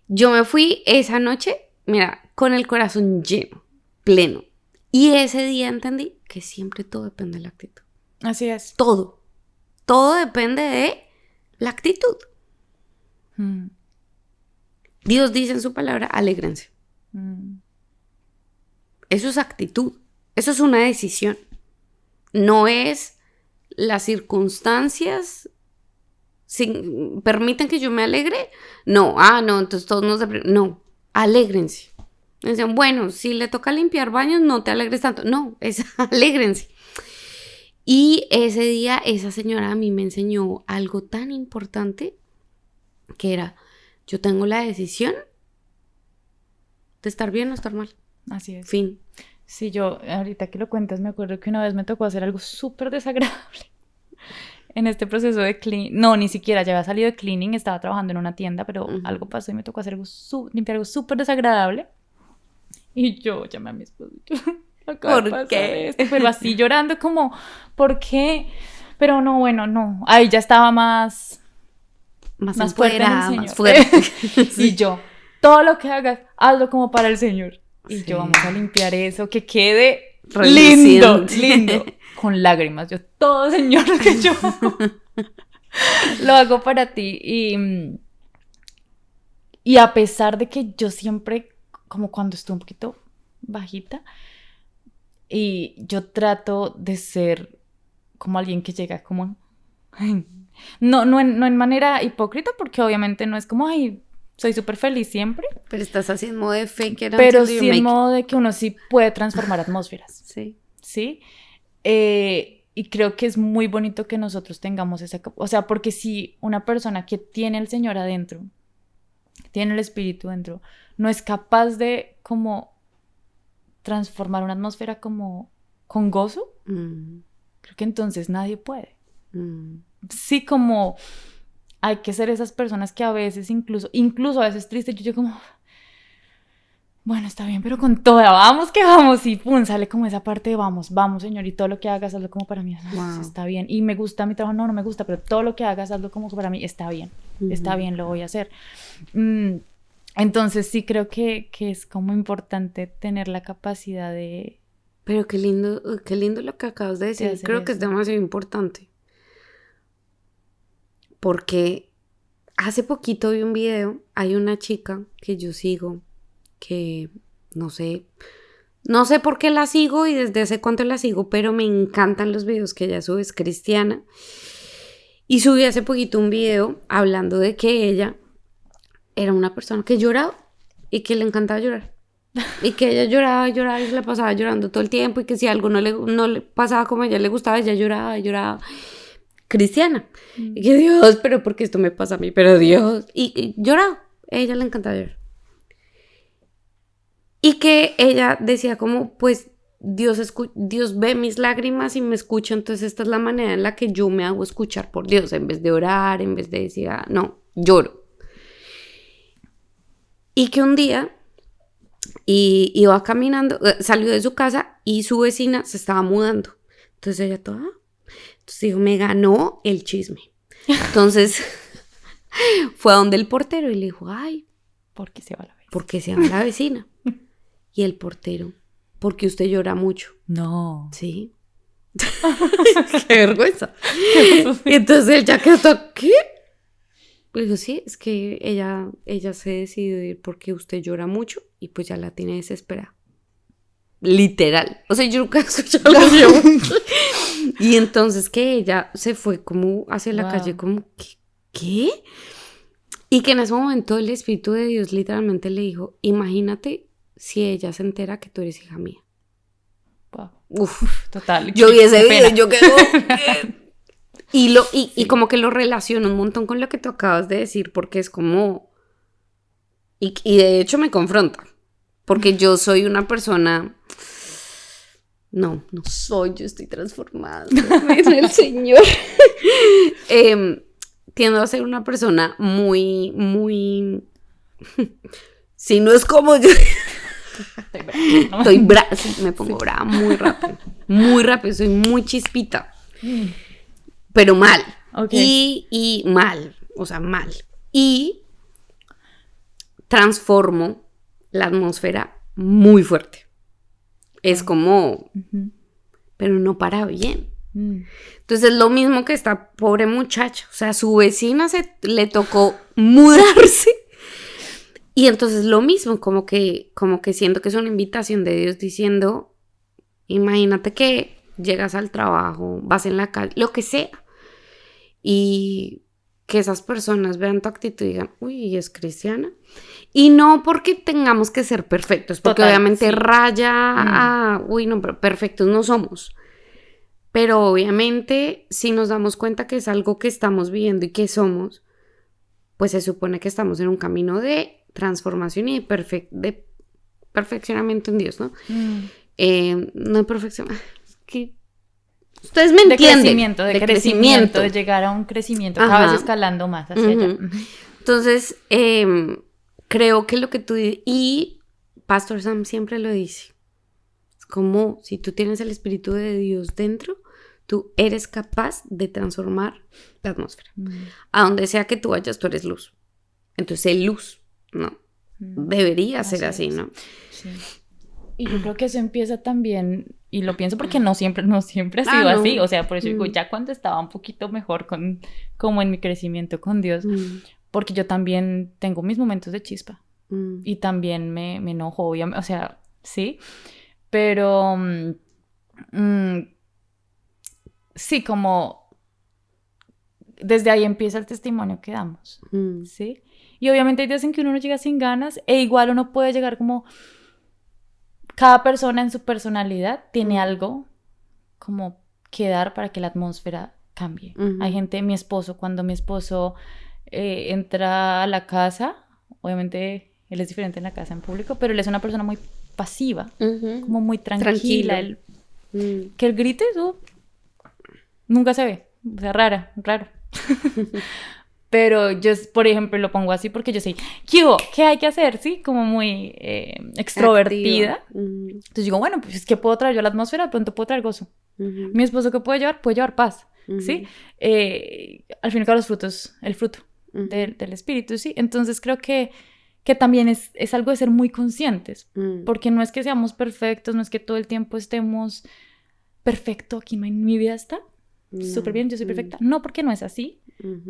Speaker 1: Yo me fui esa noche, mira, con el corazón lleno, pleno. Y ese día entendí que siempre todo depende de la actitud.
Speaker 2: Así es.
Speaker 1: Todo. Todo depende de la actitud. Dios dice en su palabra, alégrense. Eso es actitud. Eso es una decisión. No es las circunstancias permiten que yo me alegre. No, entonces todos nos deprimen. No, alégrense. Me decían, bueno, si le toca limpiar baños, no te alegres tanto. No, alégrense. Y ese día esa señora a mí me enseñó algo tan importante que era, yo tengo la decisión de estar bien o estar mal.
Speaker 2: Así es.
Speaker 1: Fin.
Speaker 2: Sí, yo ahorita que lo cuentas me acuerdo que una vez me tocó hacer algo súper desagradable en este proceso de cleaning. No, ni siquiera, ya había salido de cleaning, estaba trabajando en una tienda, pero algo pasó y me tocó hacer limpiar algo súper desagradable. Y yo llamé a mi esposo.
Speaker 1: ¿Por qué?
Speaker 2: Esto, pero así llorando como, ¿por qué? Pero no, bueno, no. Ahí ya estaba más fuerte en el Señor.
Speaker 1: Más fuerte.
Speaker 2: Sí. Y yo, todo lo que hagas, hazlo como para el Señor. Y
Speaker 1: sí.
Speaker 2: Yo, vamos a limpiar eso, que quede lindo. Con lágrimas. Yo, todo, Señor, que yo lo hago para ti. Y a pesar de que yo siempre, como cuando estoy un poquito bajita, y yo trato de ser como alguien que llega como... No en manera hipócrita, porque obviamente no es como, ay, soy súper feliz siempre.
Speaker 1: Pero estás así en modo de fake it.
Speaker 2: Pero sí en modo de que uno sí puede transformar atmósferas.
Speaker 1: Sí.
Speaker 2: ¿Sí? Y creo que es muy bonito que nosotros tengamos esa... O sea, porque si una persona que tiene el Señor adentro, tiene el Espíritu dentro, no es capaz de como transformar una atmósfera como con gozo, creo que entonces nadie puede. Sí, como hay que ser esas personas que a veces incluso a veces triste, yo como, bueno, está bien, pero con toda, vamos que vamos, y pum, sale como esa parte de vamos, Señor, y todo lo que hagas, hazlo como para mí, está bien, y me gusta mi trabajo, no me gusta, pero todo lo que hagas, hazlo como para mí, está bien, lo voy a hacer. Entonces sí creo que es como importante tener la capacidad de...
Speaker 1: Pero qué lindo lo que acabas de decir, creo que es demasiado importante. Porque hace poquito vi un video, hay una chica que yo sigo, que no sé por qué la sigo y desde hace cuánto la sigo, pero me encantan los videos que ella sube, es cristiana. Y subí hace poquito un video hablando de que ella era una persona que lloraba y que le encantaba llorar. Y que ella lloraba y lloraba y se la pasaba llorando todo el tiempo, y que si algo no le pasaba como a ella le gustaba, ella lloraba y lloraba. Cristiana. Y que Dios, pero ¿por qué esto me pasa a mí? Pero Dios. Y lloraba. A ella le encantaba llorar. Y que ella decía como, pues Dios ve mis lágrimas y me escucha, entonces esta es la manera en la que yo me hago escuchar por Dios, en vez de orar, en vez de decir, no, lloro. Y que un día iba caminando, salió de su casa y su vecina se estaba mudando. Entonces ella toda, entonces dijo, me ganó el chisme. Entonces fue a donde el portero y le dijo, ay,
Speaker 2: ¿por qué se va la vecina?
Speaker 1: ¿Por qué se va la vecina? Y el portero, porque usted llora mucho.
Speaker 2: No.
Speaker 1: Sí. Qué vergüenza. Y entonces él ya quedó, ¿qué? Pues dijo, sí, es que ella se decidió ir porque usted llora mucho y pues ya la tiene desesperada. Literal. O sea, yo nunca he escuchado algo así. Y entonces que ella se fue como hacia la calle como, ¿qué? Y que en ese momento el Espíritu de Dios literalmente le dijo, imagínate si ella se entera que tú eres hija mía.
Speaker 2: Wow.
Speaker 1: Uf,
Speaker 2: total.
Speaker 1: Yo vi ese video, yo quedo, ¿qué? Y como que lo relaciono un montón con lo que tú acabas de decir, porque es como, y de hecho me confronta, porque yo soy una persona, no soy, yo estoy transformada en el Señor. Tiendo a ser una persona muy, si no es como yo, sí, me pongo brava muy rápido, soy muy chispita, pero mal, okay. y mal, o sea, mal, y transformo la atmósfera muy fuerte, es como, pero no para bien. Entonces es lo mismo que esta pobre muchacha, o sea, su vecina le tocó mudarse y entonces lo mismo, como que siento que es una invitación de Dios diciendo, imagínate que llegas al trabajo, vas en la calle, lo que sea, y que esas personas vean tu actitud y digan, uy, es cristiana, y no porque tengamos que ser perfectos, porque obviamente raya uy, no, pero perfectos no somos. Pero obviamente, si nos damos cuenta que es algo que estamos viviendo y que somos, pues se supone que estamos en un camino de transformación y de perfeccionamiento en Dios, ¿no? No de perfección, que ustedes me entienden.
Speaker 2: De crecimiento, de llegar a un crecimiento, cada vez escalando más hacia allá.
Speaker 1: Entonces, creo que lo que tú dices, y Pastor Sam siempre lo dice, es como si tú tienes el Espíritu de Dios dentro, tú eres capaz de transformar la atmósfera. A donde sea que tú vayas, tú eres luz. Entonces, es luz, ¿no? Debería ser así, ¿no?
Speaker 2: Sí. Y yo creo que eso empieza también, y lo pienso porque no siempre ha sido así. O sea, por eso digo, ya cuando estaba un poquito mejor como en mi crecimiento con Dios, porque yo también tengo mis momentos de chispa. Y también me enojo, obviamente, o sea, sí. Pero... sí, como desde ahí empieza el testimonio que damos, ¿sí? Y obviamente hay días en que uno no llega sin ganas, e igual uno puede llegar como... Cada persona en su personalidad tiene algo como que dar para que la atmósfera cambie. Hay gente, cuando mi esposo entra a la casa, obviamente él es diferente en la casa en público, pero él es una persona muy pasiva, como muy tranquila. Que él grite, eso nunca se ve, o sea, raro. Pero yo, por ejemplo, lo pongo así porque yo sé, ¿qué hay que hacer? ¿Sí? Como muy extrovertida. Entonces digo, bueno, pues, ¿qué puedo traer yo a la atmósfera? De pronto puedo traer gozo. Mi esposo, ¿qué puede llevar? Puede llevar paz, ¿sí? Al fin y al cabo, el fruto del espíritu, ¿sí? Entonces creo que también es algo de ser muy conscientes, porque no es que seamos perfectos, no es que todo el tiempo estemos perfecto, aquí mi vida está súper bien, yo soy perfecta. No, porque no es así,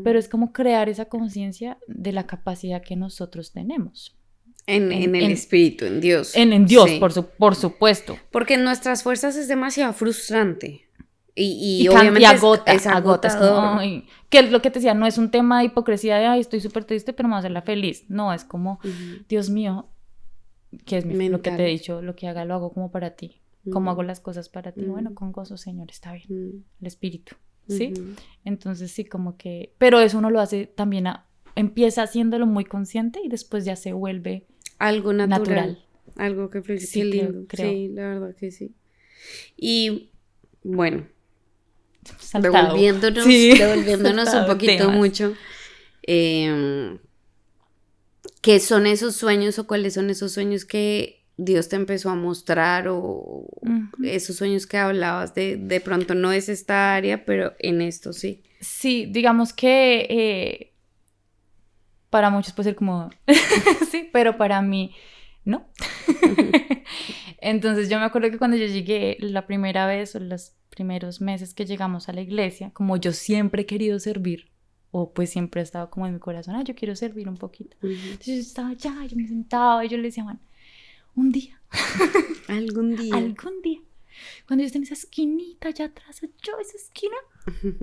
Speaker 2: pero es como crear esa conciencia de la capacidad que nosotros tenemos.
Speaker 1: En el espíritu, en Dios.
Speaker 2: En Dios, sí. por supuesto.
Speaker 1: Porque en nuestras fuerzas es demasiado frustrante. Y obviamente es agotador.
Speaker 2: Que es lo que te decía, no es un tema de hipocresía de, estoy súper triste, pero me va a hacerla feliz. No, es como, Dios mío, que es lo que te he dicho, lo que haga lo hago como para ti, como hago las cosas para ti, bueno, con gozo, Señor, está bien, el espíritu, ¿sí? Entonces sí, como que, pero eso uno lo hace también, empieza haciéndolo muy consciente y después ya se vuelve
Speaker 1: algo natural. Algo que fluye,
Speaker 2: sí,
Speaker 1: qué lindo,
Speaker 2: creo.
Speaker 1: Sí, la verdad que sí. Y bueno,
Speaker 2: Saltado.
Speaker 1: devolviéndonos un poquito mucho, ¿qué son esos sueños o cuáles son esos sueños que Dios te empezó a mostrar o esos sueños que hablabas de pronto no es esta área, pero en esto sí?
Speaker 2: Sí, digamos que para muchos puede ser como, sí, pero para mí no. Entonces yo me acuerdo que cuando yo llegué la primera vez o los primeros meses que llegamos a la iglesia, como yo siempre he querido servir, o pues siempre ha estado como en mi corazón, yo quiero servir un poquito. Entonces yo estaba allá, yo me sentaba y yo le decía, Juan, un día.
Speaker 1: Algún día.
Speaker 2: Algún día. Cuando yo esté en esa esquinita allá atrás, yo esa esquina,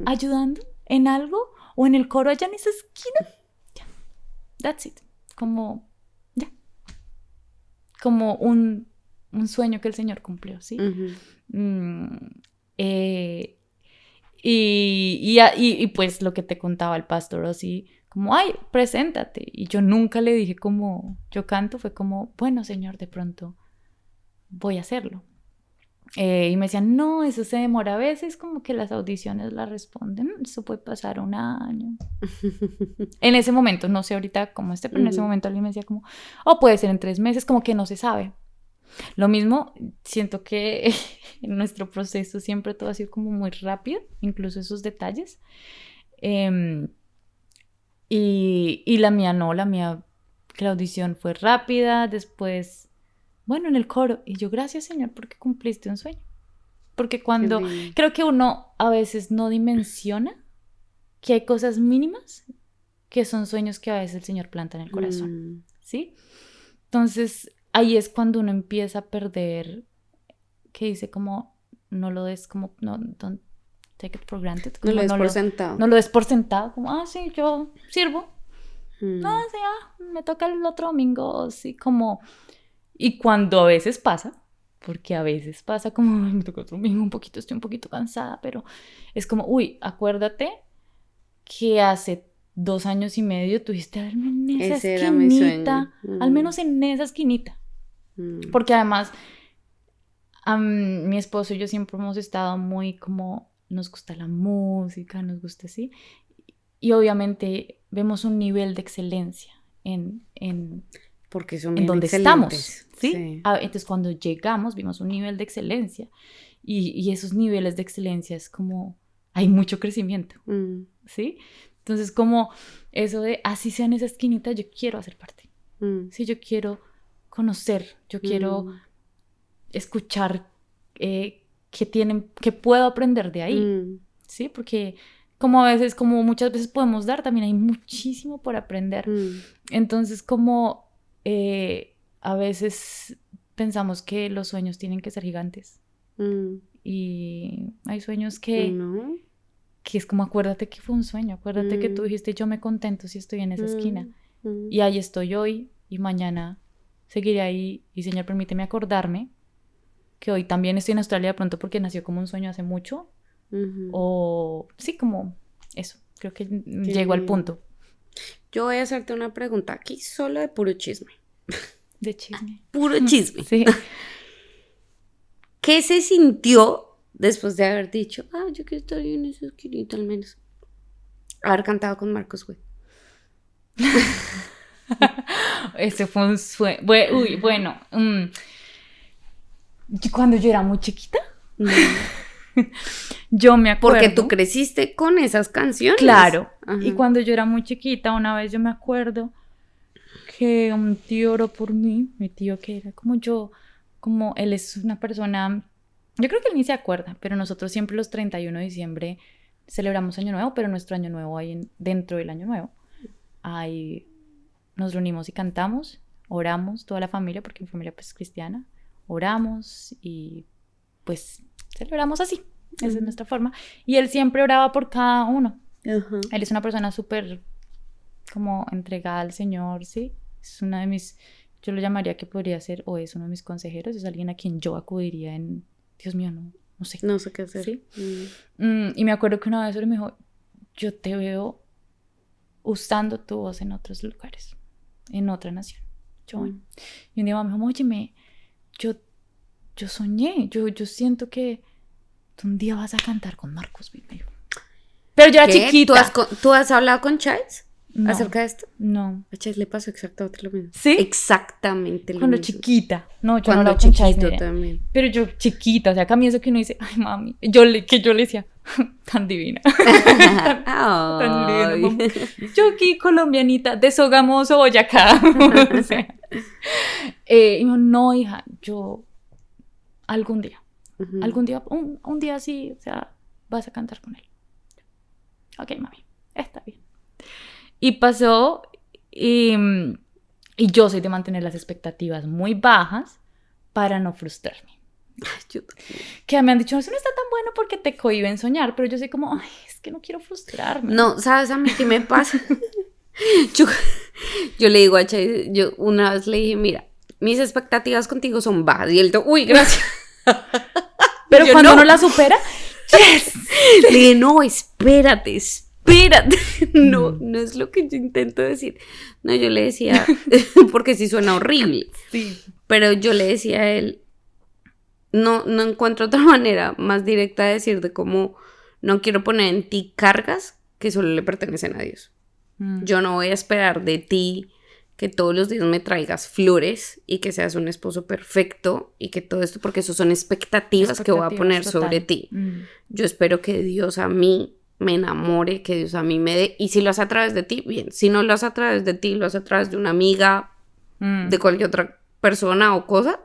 Speaker 2: ayudando en algo, o en el coro allá en esa esquina, ya. That's it. Como, ya. Como un sueño que el Señor cumplió, ¿sí? Y pues lo que te contaba el pastor así, como, ay, preséntate. Y yo nunca le dije como, yo canto, fue como, bueno, Señor, de pronto voy a hacerlo. Y me decían, no, eso se demora a veces, como que las audiciones las responden, eso puede pasar un año. En ese momento, no sé ahorita cómo esté, pero en ese momento alguien me decía como, puede ser en 3 meses, como que no se sabe. Lo mismo, siento que en nuestro proceso siempre todo ha sido como muy rápido, incluso esos detalles. Y la mía no, que la audición fue rápida, después, bueno, en el coro. Y yo, gracias, Señor, porque cumpliste un sueño. Porque creo que uno a veces no dimensiona que hay cosas mínimas que son sueños que a veces el Señor planta en el corazón, ¿sí? Entonces, ahí es cuando uno empieza a perder, que dice como, no lo des como, no, don't take it for granted. Como
Speaker 1: no lo des por sentado.
Speaker 2: No lo des por sentado, como, sí, yo sirvo. No, sí, me toca el otro domingo, sí, como... Y cuando a veces pasa, porque a veces pasa como, me toca otro domingo, estoy un poquito cansada, pero es como, acuérdate que hace 2 años y medio tuviste a verme en esa esquinita, al menos en esa esquinita. Porque además, mi esposo y yo siempre hemos estado muy como, nos gusta la música, nos gusta así, y obviamente vemos un nivel de excelencia en
Speaker 1: porque son
Speaker 2: en donde
Speaker 1: excelentes.
Speaker 2: Estamos, ¿sí? Entonces cuando llegamos vimos un nivel de excelencia y esos niveles de excelencia es como, hay mucho crecimiento, ¿sí? Entonces como eso de, así sea en esa esquinita, yo quiero hacer parte, ¿sí? Yo quiero conocer, yo quiero escuchar que puedo aprender de ahí, ¿sí? Porque como muchas veces podemos dar, también hay muchísimo por aprender. Entonces como a veces pensamos que los sueños tienen que ser gigantes y hay sueños que es como, acuérdate que fue un sueño, acuérdate que tú dijiste, yo me contento si estoy en esa esquina y ahí estoy hoy y mañana seguiré ahí y Señor, permíteme acordarme que hoy también estoy en Australia de pronto porque nació como un sueño hace mucho o sí, como eso, creo que llego al punto.
Speaker 1: Yo voy a hacerte una pregunta aquí solo de puro chisme.
Speaker 2: De chisme.
Speaker 1: Puro chisme.
Speaker 2: Sí.
Speaker 1: ¿Qué se sintió después de haber dicho, yo quiero estar en esa esquinita al menos? Haber cantado con Marcos Witt.
Speaker 2: Ese fue un sueño. Bueno. Cuando yo era muy chiquita. Yo me acuerdo.
Speaker 1: Porque tú creciste con esas canciones.
Speaker 2: Claro. Ajá. Y cuando yo era muy chiquita, una vez yo me acuerdo que un tío oró por mí, mi tío que era como yo, como él es una persona, yo creo que él ni se acuerda, pero nosotros siempre los 31 de diciembre celebramos Año Nuevo, pero nuestro Año Nuevo dentro del Año Nuevo, nos reunimos y cantamos, oramos, toda la familia, porque mi familia pues es cristiana, oramos y pues celebramos así. Esa es nuestra forma. Y él siempre oraba por cada uno. Él es una persona súper como entregada al Señor, ¿sí? Es una de mis yo lo llamaría que podría ser o es uno de mis consejeros, es alguien a quien yo acudiría en, Dios mío, no sé.
Speaker 1: No sé qué hacer.
Speaker 2: ¿Sí? Y me acuerdo que una vez él me dijo, yo te veo usando tu voz en otros lugares, en otra nación. Y un día me dijo, óyeme, yo soñé, yo siento que tú un día vas a cantar con Marcos Witt. Pero yo era chiquita.
Speaker 1: ¿Tú has hablado con Chais
Speaker 2: No,
Speaker 1: acerca de esto?
Speaker 2: No.
Speaker 1: A Chais le pasó exactamente lo mismo.
Speaker 2: ¿Sí?
Speaker 1: Exactamente lo
Speaker 2: Cuando
Speaker 1: mismo.
Speaker 2: chiquita. No, yo
Speaker 1: Cuando
Speaker 2: no hablaba con Chais
Speaker 1: también.
Speaker 2: Pero yo chiquita, o sea, que a mí eso que uno dice, ay, mami, yo le decía, tan divina. tan linda, mamá. Yo aquí, colombianita, de Sogamoso, Boyacá. O sea. Y yo, no, hija, yo algún día, un día sí, o sea, vas a cantar con él. Ok, mami, está bien. Y pasó, y yo soy de mantener las expectativas muy bajas para no frustrarme. Que me han dicho, eso no está tan bueno porque te cohíben soñar, pero yo soy como, ay, es que no quiero frustrarme.
Speaker 1: No, ¿sabes a mí qué me pasa? yo le digo a Chay, yo una vez le dije, mira, mis expectativas contigo son bajas. Y él, uy, gracias.
Speaker 2: Pero cuando no la supera, yes.
Speaker 1: Le dije, no, espérate. No es lo que yo intento decir. No, yo le decía, porque sí suena horrible.
Speaker 2: Sí.
Speaker 1: Pero yo le decía a él, no encuentro otra manera más directa de decir de cómo no quiero poner en ti cargas que solo le pertenecen a Dios. Yo no voy a esperar de ti que todos los días me traigas flores y que seas un esposo perfecto y que todo esto, porque eso son expectativas que voy a poner total. Sobre ti. Yo espero que Dios a mí me enamore, que Dios a mí me dé, y si lo hace a través de ti, bien, si no lo hace a través de ti, lo hace a través de una amiga, de cualquier otra persona o cosa,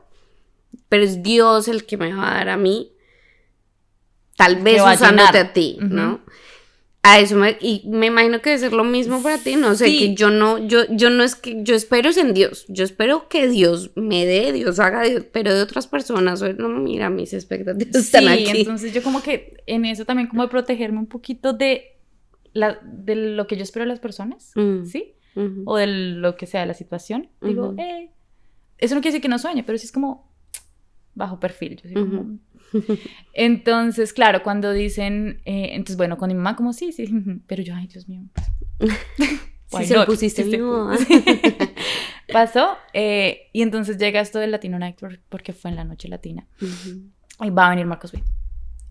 Speaker 1: pero es Dios el que me va a dar a mí, tal vez usándote a ti, ¿no? A eso y me imagino que debe ser lo mismo para ti, no sé, sí. Que yo no es que yo espero es en Dios, yo espero que Dios me dé, Dios haga, Dios, pero de otras personas, no, mira, mis expectativas están aquí.
Speaker 2: Sí, entonces yo como que en eso también como de protegerme un poquito de lo que yo espero de las personas, ¿sí? O de lo que sea de la situación, digo, eso no quiere decir que no sueñe, pero sí es como bajo perfil, yo soy como... Entonces, claro, cuando dicen, entonces, bueno, con mi mamá como sí, pero yo, ay, Dios mío.
Speaker 1: Sí, se lo pusiste mi mamá.
Speaker 2: Pasó, y entonces llega esto del Latino Night porque fue en la noche latina. Y va a venir Marcos Witt.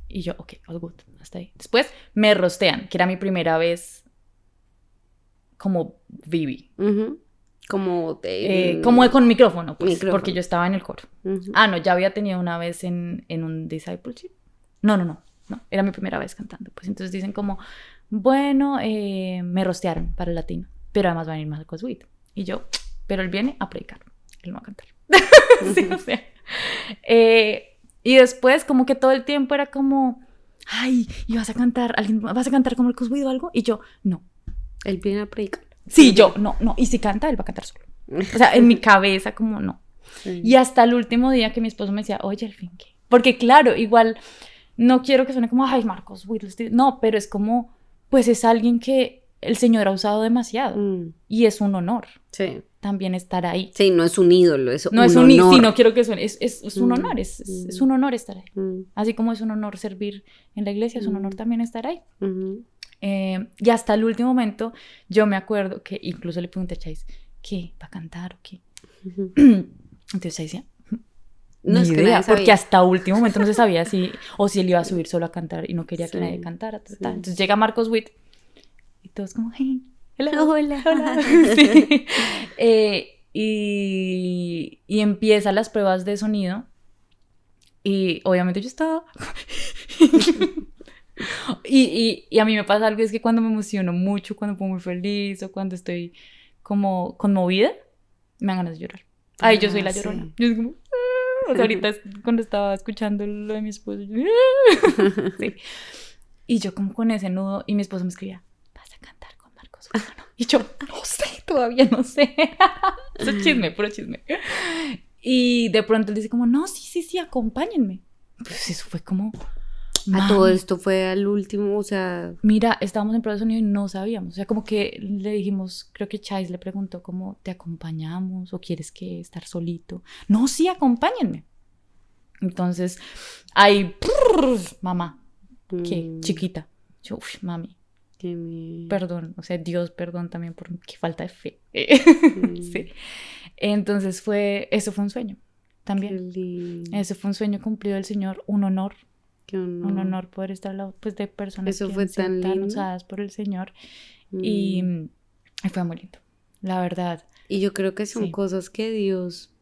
Speaker 2: Y yo, ok, all good, hasta ahí. Después me rostean, que era mi primera vez como Vivi.
Speaker 1: Como
Speaker 2: con micrófono, pues, porque yo estaba en el coro. No, ya había tenido una vez en un discipleship. No, era mi primera vez cantando. Pues entonces dicen como, bueno, me rostearon para el latino, pero además va a venir Marcos Witt. Y yo, pero él viene a predicar, él no va a cantar. Sí, o sea. Y después como que todo el tiempo era como, ay, ¿y vas a cantar como Marcos Witt o algo? Y yo, no.
Speaker 1: Él viene a predicar.
Speaker 2: Sí, yo, no, y si canta, él va a cantar solo. O sea, en mi cabeza como no. Sí. Y hasta el último día que mi esposo me decía, oye, al fin, ¿qué? Porque claro, igual, no quiero que suene como, ay, Marcos Witt, no, pero es como, pues es alguien que el Señor ha usado demasiado. Y es un honor. Sí. También estar ahí.
Speaker 1: Sí, no es un ídolo, es
Speaker 2: no
Speaker 1: un
Speaker 2: es
Speaker 1: honor.
Speaker 2: Sí, no quiero que suene, es un honor, es un honor estar ahí. Así como es un honor servir en la iglesia, es un honor también estar ahí. Y hasta el último momento yo me acuerdo que incluso le pregunté a Chais, ¿qué? ¿Va a cantar o qué? Entonces Chais decía, no es idea, porque hasta último momento no se sabía si él iba a subir solo a cantar y no quería que nadie cantara. Entonces llega Marcos Witt y todos como, hey, hola. Sí. Y empiezan las pruebas de sonido y obviamente yo estaba... Y a mí me pasa algo, es que cuando me emociono mucho, cuando me pongo muy feliz o cuando estoy como conmovida, me dan ganas de llorar. Ay, yo soy la llorona. Sí. Yo soy como... O sea, ahorita cuando estaba escuchando lo de mi esposo, yo... Sí. Y yo como con ese nudo, y mi esposo me escribía, ¿vas a cantar con Marcos Witt? Y yo, no sé, todavía no sé. Eso es chisme, puro chisme. Y de pronto él dice como, no, sí, acompáñenme. Pues eso fue como...
Speaker 1: A todo esto fue al último, o sea...
Speaker 2: Mira, estábamos en prueba de sonido y no sabíamos. O sea, como que le dijimos, creo que Chais le preguntó como, ¿te acompañamos o quieres que estar solito? No, sí, acompáñenme. Entonces, ahí, mamá, qué chiquita. Yo, mami, perdón, o sea, Dios, perdón también por qué falta de fe. Sí. Entonces eso fue un sueño también. Eso fue un sueño cumplido del Señor, un honor. Un honor poder estar al lado pues, de personas
Speaker 1: eso
Speaker 2: que
Speaker 1: fue
Speaker 2: tan usadas por el Señor. Y fue muy lindo, la verdad.
Speaker 1: Y yo creo que son cosas que Dios,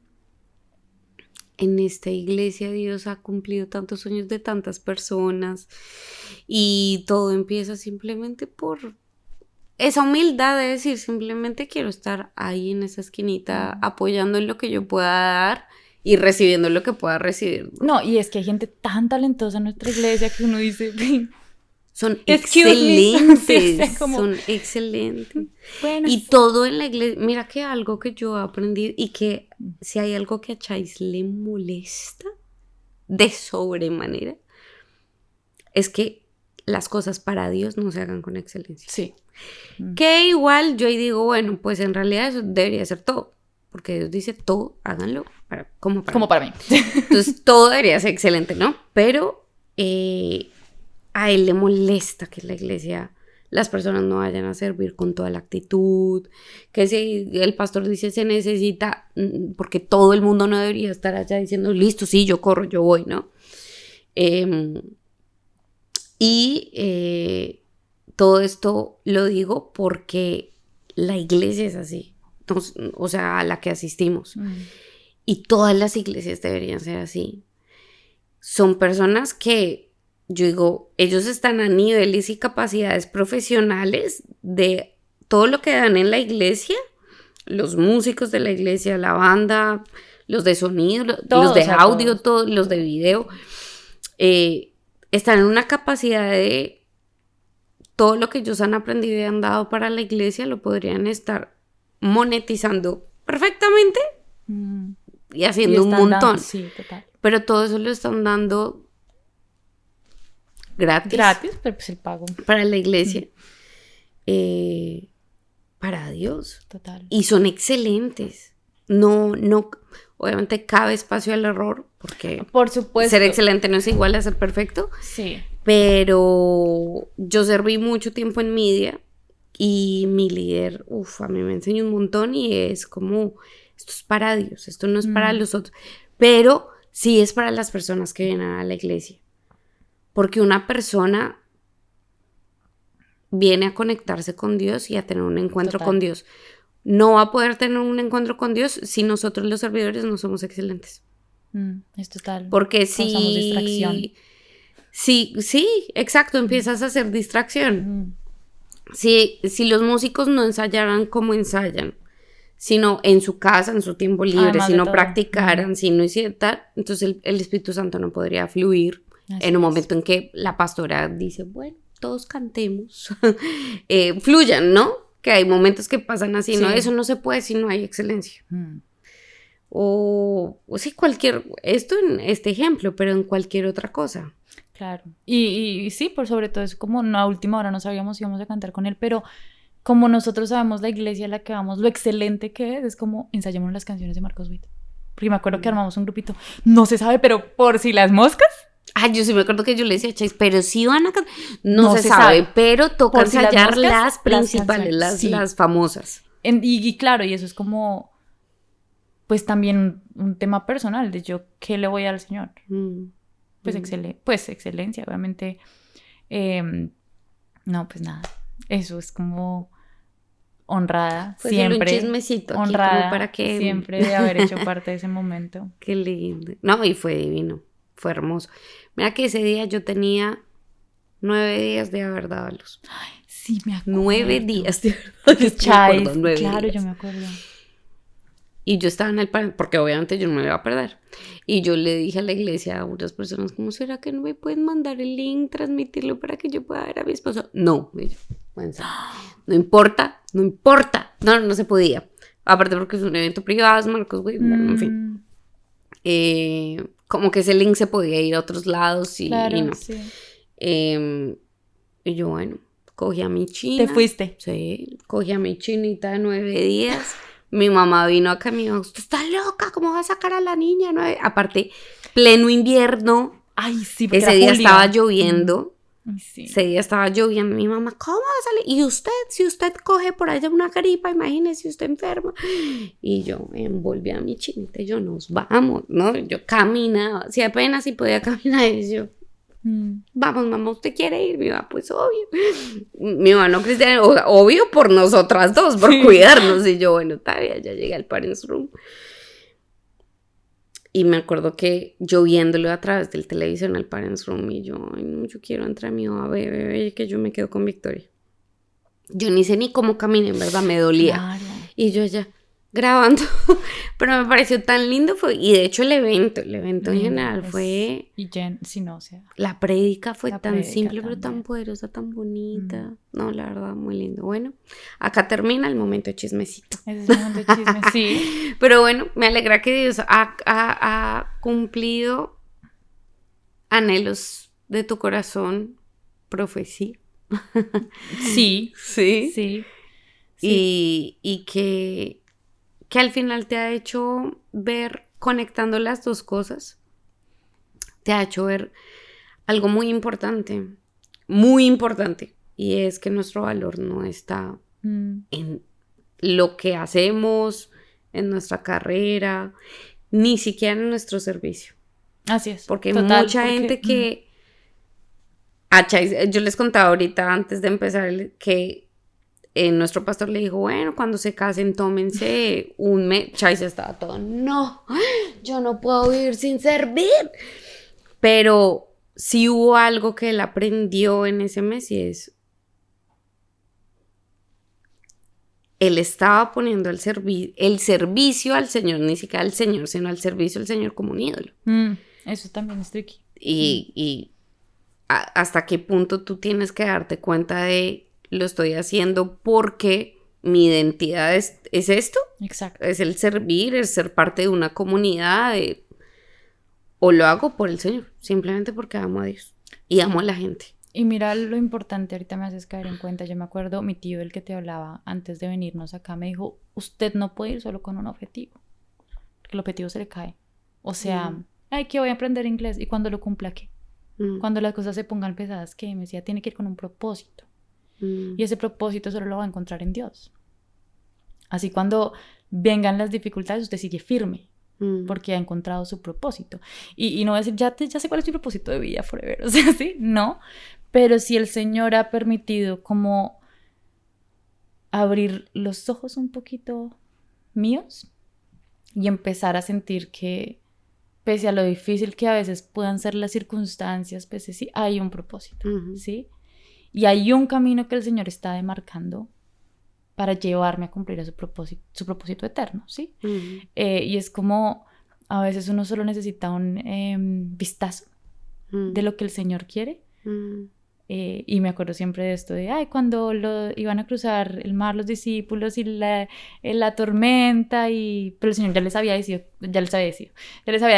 Speaker 1: en esta iglesia, Dios ha cumplido tantos sueños de tantas personas. Y todo empieza simplemente por esa humildad de decir, simplemente quiero estar ahí en esa esquinita, apoyando en lo que yo pueda dar. Y recibiendo lo que pueda recibir.
Speaker 2: No, y es que hay gente tan talentosa en nuestra iglesia que uno dice...
Speaker 1: Son excelentes,
Speaker 2: o sea, como...
Speaker 1: son excelentes.
Speaker 2: Bueno,
Speaker 1: y todo en la iglesia, mira que algo que yo he aprendido y que si hay algo que a Chais le molesta de sobremanera, es que las cosas para Dios no se hagan con excelencia.
Speaker 2: Sí.
Speaker 1: Que igual yo ahí digo, bueno, pues en realidad eso debería ser todo. Porque Dios dice, todo, háganlo como para mí. Entonces, todo debería ser excelente, ¿no? Pero a él le molesta que la iglesia, las personas no vayan a servir con toda la actitud. Que si el pastor dice se necesita, porque todo el mundo no debería estar allá diciendo, listo, sí, yo corro, yo voy, ¿no? Todo esto lo digo porque la iglesia es así. Entonces, o sea, a la que asistimos. Y todas las iglesias deberían ser así. Son personas que, yo digo, ellos están a niveles y capacidades profesionales de todo lo que dan en la iglesia. Los músicos de la iglesia, la banda, los de sonido, los de audio, todos los de video. Están en una capacidad de todo lo que ellos han aprendido y han dado para la iglesia, lo podrían estar monetizando perfectamente y haciendo un montón.
Speaker 2: Sí, total.
Speaker 1: Pero todo eso lo están dando gratis,
Speaker 2: pero pues el pago
Speaker 1: para la iglesia, para Dios.
Speaker 2: Total.
Speaker 1: Y son excelentes. No, obviamente cabe espacio al error, porque
Speaker 2: por supuesto,
Speaker 1: ser excelente no es igual a ser perfecto.
Speaker 2: Sí.
Speaker 1: Pero yo serví mucho tiempo en media. Y mi líder, a mí me enseñó un montón y es como, esto es para Dios, esto no es para los otros, pero sí es para las personas que vienen a la iglesia, porque una persona viene a conectarse con Dios y a tener un encuentro con Dios. No va a poder tener un encuentro con Dios si nosotros los servidores no somos excelentes.
Speaker 2: Es total.
Speaker 1: Porque si...
Speaker 2: causamos distracción.
Speaker 1: Sí, exacto, empiezas a hacer distracción. Si los músicos no ensayaran como ensayan, sino en su casa, en su tiempo libre, además si no practicaran, si no hicieran tal, entonces el Espíritu Santo no podría fluir. Así en un momento en que la pastora dice, bueno, todos cantemos, fluyan, ¿no? Que hay momentos que pasan así, ¿no? Eso no se puede si no hay excelencia. O sí, esto en este ejemplo, pero en cualquier otra cosa.
Speaker 2: Claro, y sí, por sobre todo es como a última hora no sabíamos si íbamos a cantar con él, pero como nosotros sabemos la iglesia a la que vamos, lo excelente que es como ensayamos las canciones de Marcos Witt. Porque me acuerdo que armamos un grupito, no se sabe, pero por si las moscas.
Speaker 1: Yo sí me acuerdo que yo le decía a Chase, pero sí van a cantar, no se sabe, pero toca ensayar las principales, las famosas.
Speaker 2: Y claro, y eso es como, pues también un tema personal, de yo, ¿qué le voy a dar al Señor? Pues excelencia, obviamente. No, pues nada. Eso es como honrada, pues siempre.
Speaker 1: Un chismecito aquí,
Speaker 2: honrada,
Speaker 1: como para que...
Speaker 2: siempre de haber hecho parte de ese momento.
Speaker 1: Qué lindo. No, y fue divino, fue hermoso. Mira que ese día yo tenía 9 días de haber dado a luz.
Speaker 2: Ay, sí, me acuerdo.
Speaker 1: 9 días de verdad.
Speaker 2: Claro, yo me acuerdo.
Speaker 1: Y yo estaba en el panel, porque obviamente yo no me iba a perder. Y yo le dije a la iglesia a unas personas, ¿cómo será que no me pueden mandar el link, transmitirlo para que yo pueda ver a mi esposo? No, no importa. No se podía. Aparte porque es un evento privado, es Marcos, güey, en fin. Como que ese link se podía ir a otros lados y no. Sí. Y yo, bueno, cogí a mi china.
Speaker 2: ¿Te fuiste?
Speaker 1: Sí, cogí a mi chinita de 9 días. Mi mamá vino acá y me dijo, ¿usted está loca? ¿Cómo va a sacar a la niña? Aparte, pleno invierno.
Speaker 2: Ay, sí, porque
Speaker 1: Ese
Speaker 2: era
Speaker 1: día
Speaker 2: julio.
Speaker 1: estaba lloviendo.
Speaker 2: Ay, sí.
Speaker 1: Ese día estaba lloviendo. Mi mamá, ¿cómo va a salir? Y usted, si usted coge por allá una gripa, imagínese usted enferma. Y yo envolví a mi chinita y yo, nos vamos, ¿no? Yo caminaba, si apenas si podía caminar. Y yo, vamos, mamá, ¿usted quiere ir? Mi mamá, pues obvio. Mi mamá no cristiana, obvio por nosotras dos, por cuidarnos. Y yo, bueno, está bien, ya llegué al parents room. Y me acuerdo que yo viéndolo a través del televisión al parents room y yo, ay no, yo quiero entrar. Mi mamá, bebé, que yo me quedo con Victoria. Yo ni sé ni cómo caminé, en verdad, me dolía.
Speaker 2: Claro.
Speaker 1: Y yo ya grabando, pero me pareció tan lindo. Y de hecho el evento en general fue...
Speaker 2: Y Jen, sí, no, o sea...
Speaker 1: La prédica fue
Speaker 2: La
Speaker 1: tan
Speaker 2: prédica
Speaker 1: simple, pero
Speaker 2: también.
Speaker 1: tan poderosa, tan bonita. No, la verdad, muy lindo. Bueno, acá termina el momento de chismecito.
Speaker 2: Ese es un momento de chisme, sí.
Speaker 1: Pero bueno, me alegra que Dios ha cumplido anhelos de tu corazón, profecía.
Speaker 2: Sí,
Speaker 1: Sí.
Speaker 2: sí. Sí.
Speaker 1: Y que al final te ha hecho ver, conectando las dos cosas, te ha hecho ver algo muy importante, y es que nuestro valor no está en lo que hacemos, en nuestra carrera, ni siquiera en nuestro servicio.
Speaker 2: Así es.
Speaker 1: Porque hay mucha gente que... yo les contaba ahorita antes de empezar que nuestro pastor le dijo, bueno, cuando se casen tómense un mes. Chai se estaba todo, no, yo no puedo vivir sin servir. Pero sí hubo algo que él aprendió en ese mes y es, él estaba poniendo el servicio al Señor, ni siquiera al Señor, sino al servicio al Señor como un ídolo.
Speaker 2: Eso también es tricky.
Speaker 1: Y hasta qué punto tú tienes que darte cuenta de, lo estoy haciendo porque mi identidad es esto.
Speaker 2: Exacto.
Speaker 1: Es el servir, es ser parte de una comunidad, o lo hago por el Señor, simplemente porque amo a Dios y amo a la gente.
Speaker 2: Y mira lo importante, ahorita me haces caer en cuenta, yo me acuerdo, mi tío, el que te hablaba antes de venirnos acá, me dijo, usted no puede ir solo con un objetivo, porque el objetivo se le cae. O sea, ay, que voy a aprender inglés, y cuando lo cumpla, ¿qué? Cuando las cosas se pongan pesadas, ¿qué? Me decía, tiene que ir con un propósito. Y ese propósito solo lo va a encontrar en Dios. Así cuando vengan las dificultades, usted sigue firme, porque ha encontrado su propósito. Y no va a decir, ya sé cuál es mi propósito de vida forever. O sea, sí, no. Pero si el Señor ha permitido como abrir los ojos un poquito míos y empezar a sentir que pese a lo difícil que a veces puedan ser las circunstancias, pese sí, hay un propósito, ¿sí? Y hay un camino que el Señor está demarcando para llevarme a cumplir a su propósito eterno, ¿sí? Y es como, a veces uno solo necesita un vistazo de lo que el Señor quiere. Y me acuerdo siempre de esto de, ay, cuando iban a cruzar el mar los discípulos y la tormenta, pero el Señor ya les había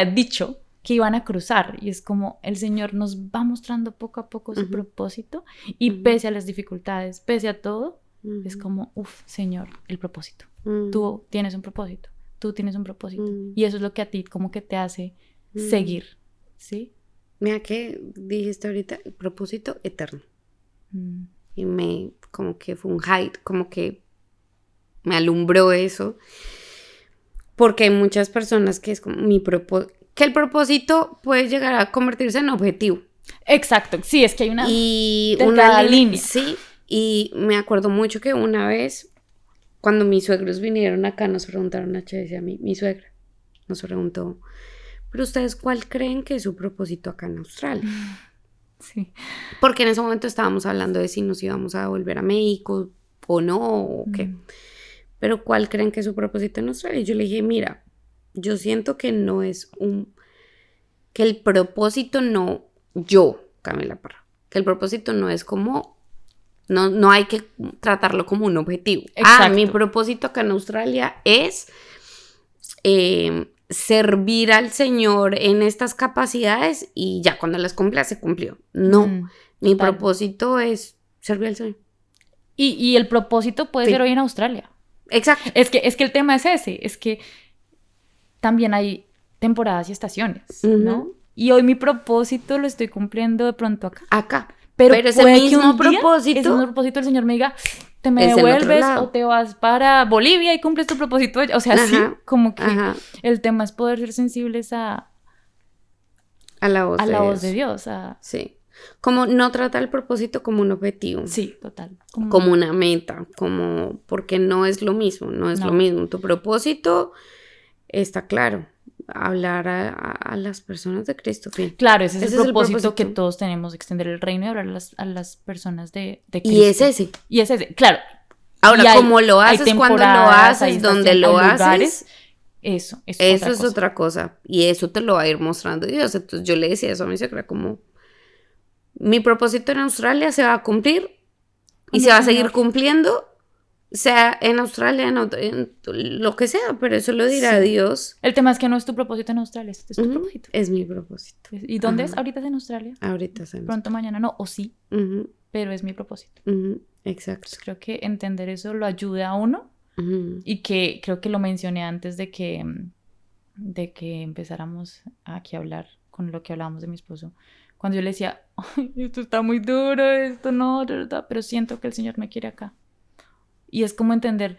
Speaker 2: dicho que iban a cruzar, y es como el Señor nos va mostrando poco a poco su propósito, y pese a las dificultades, pese a todo, es como, Señor, el propósito. Tú tienes un propósito, tú tienes un propósito, y eso es lo que a ti como que te hace seguir, ¿sí?
Speaker 1: Mira que dijiste ahorita, el propósito eterno. Y como que fue un highlight, como que me alumbró eso, porque hay muchas personas que es como que el propósito puede llegar a convertirse en objetivo.
Speaker 2: Exacto, sí, es que hay una
Speaker 1: línea. Sí, y me acuerdo mucho que una vez, cuando mis suegros vinieron acá, nos preguntaron a Chávez y a mí, mi suegra nos preguntó, ¿pero ustedes cuál creen que es su propósito acá en Australia?
Speaker 2: Sí.
Speaker 1: Porque en ese momento estábamos hablando de si nos íbamos a volver a México o no, o qué. Pero ¿cuál creen que es su propósito en Australia? Y yo le dije, mira, yo siento que no es que el propósito no, Camila Parra, que el propósito no es como, no hay que tratarlo como un objetivo.
Speaker 2: Exacto.
Speaker 1: Mi propósito acá en Australia es servir al Señor en estas capacidades y ya cuando las cumpla se cumplió. No, mi propósito es servir al Señor.
Speaker 2: Y el propósito puede ser hoy en Australia.
Speaker 1: Exacto.
Speaker 2: Es que el tema es ese, es que también hay temporadas y estaciones, ¿no? Y hoy mi propósito lo estoy cumpliendo de pronto acá. Pero
Speaker 1: ese mismo propósito.
Speaker 2: Ese mismo propósito el Señor me diga, te me devuelves o te vas para Bolivia y cumples tu propósito. O sea, sí, como que el tema es poder ser sensibles a la voz de Dios.
Speaker 1: Sí. Como no tratar el propósito como un objetivo.
Speaker 2: Sí, total.
Speaker 1: Como una meta, porque no es lo mismo, lo mismo. Tu propósito está claro, hablar a las personas de Cristo. Fin.
Speaker 2: Claro, ese es el propósito que todos tenemos, extender el reino y hablar a las personas de Cristo.
Speaker 1: Y es ese,
Speaker 2: claro.
Speaker 1: Ahora, ¿cómo lo haces, cuando lo haces, dónde lo haces?
Speaker 2: Eso
Speaker 1: es otra cosa. Y eso te lo va a ir mostrando Dios. Entonces yo le decía eso a mi suegra como... Mi propósito en Australia se va a cumplir y se va a seguir cumpliendo, sea en Australia, en lo que sea, pero eso lo dirá Dios.
Speaker 2: El tema es que no es tu propósito en Australia, es tu propósito.
Speaker 1: Es mi propósito.
Speaker 2: ¿Y dónde es? ¿Ahorita es en Australia?
Speaker 1: Ahorita es en Australia.
Speaker 2: Pronto mañana no, o sí, pero es mi propósito.
Speaker 1: Exacto.
Speaker 2: Pues creo que entender eso lo ayuda a uno y que creo que lo mencioné antes de que empezáramos aquí a hablar con lo que hablábamos de mi esposo. Cuando yo le decía, ay, esto está muy duro, esto no, pero siento que el Señor me quiere acá. Y es como entender,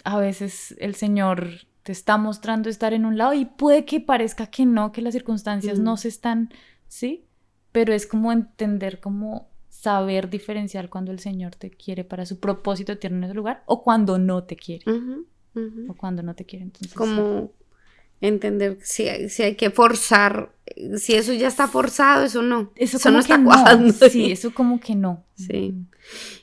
Speaker 2: a veces el Señor te está mostrando estar en un lado y puede que parezca que no, que las circunstancias no se están, ¿sí? Pero es como entender, como saber diferenciar cuando el Señor te quiere para su propósito eterno en ese lugar o cuando no te quiere. O cuando no te quiere, entonces.
Speaker 1: Como... entender si hay que forzar, si eso ya está forzado, eso no no está cuajando.
Speaker 2: Sí, eso como que no.
Speaker 1: Sí.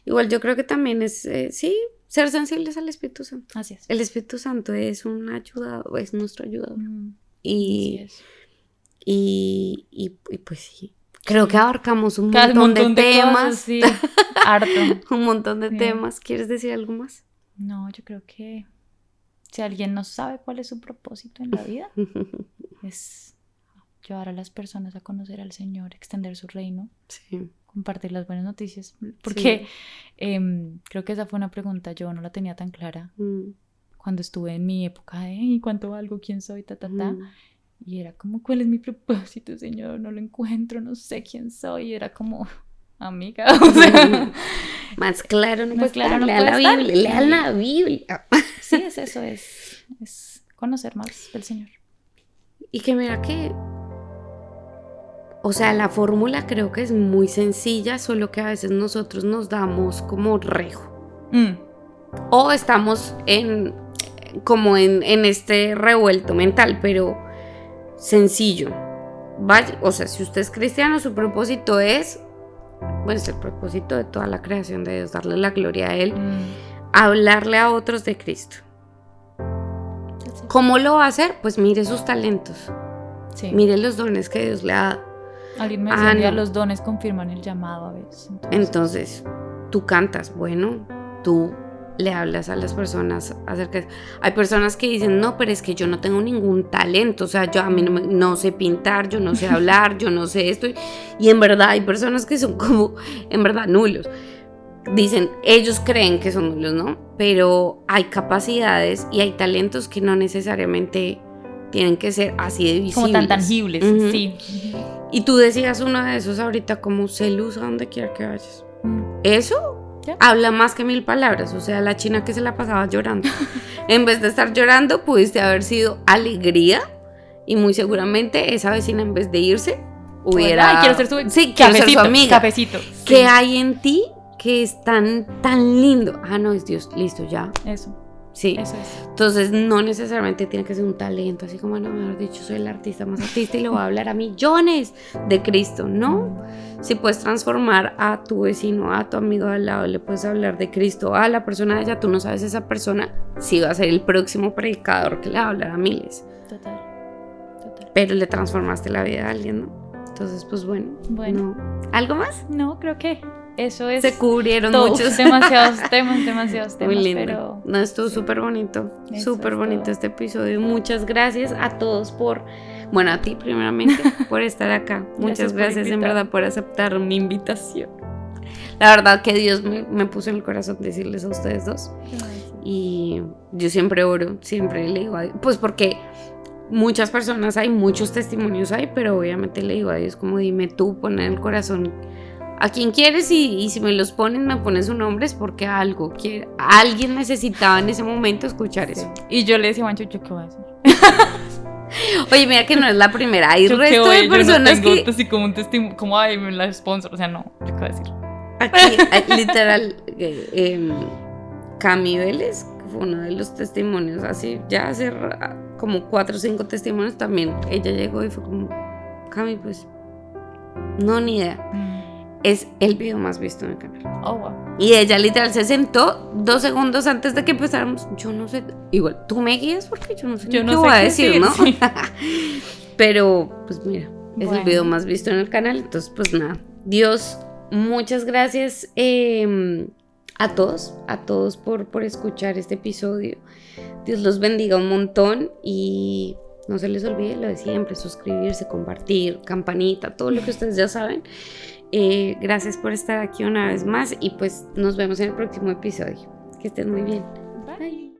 Speaker 1: Igual yo creo que también es, ser sensibles al Espíritu Santo.
Speaker 2: Así es.
Speaker 1: El Espíritu Santo es un ayudador, es nuestro ayudador.
Speaker 2: Así es.
Speaker 1: Y pues sí, creo que abarcamos un montón de temas.
Speaker 2: Cosas, sí, harto.
Speaker 1: Un montón de temas. ¿Quieres decir algo más?
Speaker 2: No, yo creo que si alguien no sabe cuál es su propósito en la vida, es llevar a las personas a conocer al Señor, extender su reino, compartir las buenas noticias. Porque creo que esa fue una pregunta, yo no la tenía tan clara cuando estuve en mi época de ¿cuánto valgo? ¿Quién soy? Y era como, ¿cuál es mi propósito, Señor? No lo encuentro, no sé quién soy. Y era como... amiga, o sea,
Speaker 1: más claro no puede estar, lea la Biblia.
Speaker 2: Sí, es eso, es conocer más del Señor.
Speaker 1: Y que mira que, o sea, la fórmula creo que es muy sencilla, solo que a veces nosotros nos damos como rejo. O estamos en este revuelto mental, pero sencillo. Vaya, o sea, si usted es cristiano, su propósito es... Bueno, es el propósito de toda la creación de Dios, darle la gloria a Él, hablarle a otros de Cristo. ¿Cómo lo va a hacer? Pues mire sus talentos, mire los dones que Dios le ha dado.
Speaker 2: Alguien me decía, los dones confirman el llamado a veces.
Speaker 1: Entonces, tú cantas, bueno, tú le hablas a las personas acerca de... Hay personas que dicen, no, pero es que yo no tengo ningún talento, o sea, yo a mí no sé pintar, yo no sé hablar, yo no sé esto, y en verdad hay personas que son como, en verdad, nulos. Dicen, ellos creen que son nulos, ¿no? Pero hay capacidades y hay talentos que no necesariamente tienen que ser así de visibles.
Speaker 2: Como tan tangibles, sí.
Speaker 1: Y tú decías uno de esos ahorita, como se luce a donde quiera que vayas. Eso habla más que 1000 palabras. O sea, la china que se la pasaba llorando. En vez de estar llorando, pudiste haber sido alegría. Y muy seguramente esa vecina, en vez de irse, hubiera...
Speaker 2: quiero ser su...
Speaker 1: quiero ser su amiga.
Speaker 2: Cafecito.
Speaker 1: ¿Qué hay en ti que es tan lindo? No, es Dios. Listo, ya.
Speaker 2: Eso.
Speaker 1: Sí.
Speaker 2: Eso es.
Speaker 1: Entonces, no necesariamente tiene que ser un talento. Así como, no, mejor dicho, soy el artista más artista y le voy a hablar a millones de Cristo. No. Si puedes transformar a tu vecino, a tu amigo de al lado, le puedes hablar de Cristo a la persona de allá, tú no sabes esa persona si va a ser el próximo predicador que le va a hablar a miles.
Speaker 2: Total.
Speaker 1: Pero le transformaste la vida a alguien, ¿no? Entonces, pues bueno. ¿Algo más?
Speaker 2: No, creo que eso es.
Speaker 1: Se cubrieron
Speaker 2: todo,
Speaker 1: muchos.
Speaker 2: demasiados temas,
Speaker 1: Muy lindo.
Speaker 2: pero...
Speaker 1: No, estuvo súper bonito. Súper bonito
Speaker 2: todo.
Speaker 1: este episodio. Muchas gracias a todos por... Bueno, a ti primeramente por estar acá. Muchas gracias en verdad por aceptar mi invitación. La verdad que Dios me puso en el corazón decirles a ustedes dos. Y yo siempre oro, siempre le digo a Dios, pues porque muchas personas hay, muchos testimonios hay, pero obviamente le digo a Dios como dime tú, pon en el corazón a quien quieres y si me los ponen, me pones su nombre es porque alguien necesitaba en ese momento escuchar eso.
Speaker 2: Y yo le decía a Juancho, ¿yo qué voy a hacer?
Speaker 1: Oye, mira que no es la primera, hay
Speaker 2: ¿Yo
Speaker 1: resto
Speaker 2: qué
Speaker 1: de
Speaker 2: voy?
Speaker 1: personas
Speaker 2: yo no tengo
Speaker 1: que...
Speaker 2: así como un testimonio, como ay, la sponsor, o sea, no, ¿yo qué voy a decir?
Speaker 1: Aquí, literal, Cami Vélez, que fue uno de los testimonios, así, ya hace como 4 o 5 testimonios también, ella llegó y fue como, Cami, pues, no, ni idea. Es el video más visto en el canal.
Speaker 2: Oh, wow.
Speaker 1: Y ella literal se sentó 2 segundos antes de que empezáramos. Yo no sé, igual, tú me guías porque yo no sé qué voy a decir, ¿no?
Speaker 2: Sí.
Speaker 1: Pero, pues mira, es
Speaker 2: Bueno.
Speaker 1: el video más visto en el canal. Entonces, pues nada, Dios, muchas gracias a todos por escuchar este episodio. Dios los bendiga un montón y no se les olvide lo de siempre, suscribirse, compartir, campanita, todo lo que ustedes ya saben. Gracias por estar aquí una vez más y pues nos vemos en el próximo episodio. Que estén muy bien.
Speaker 2: Bye.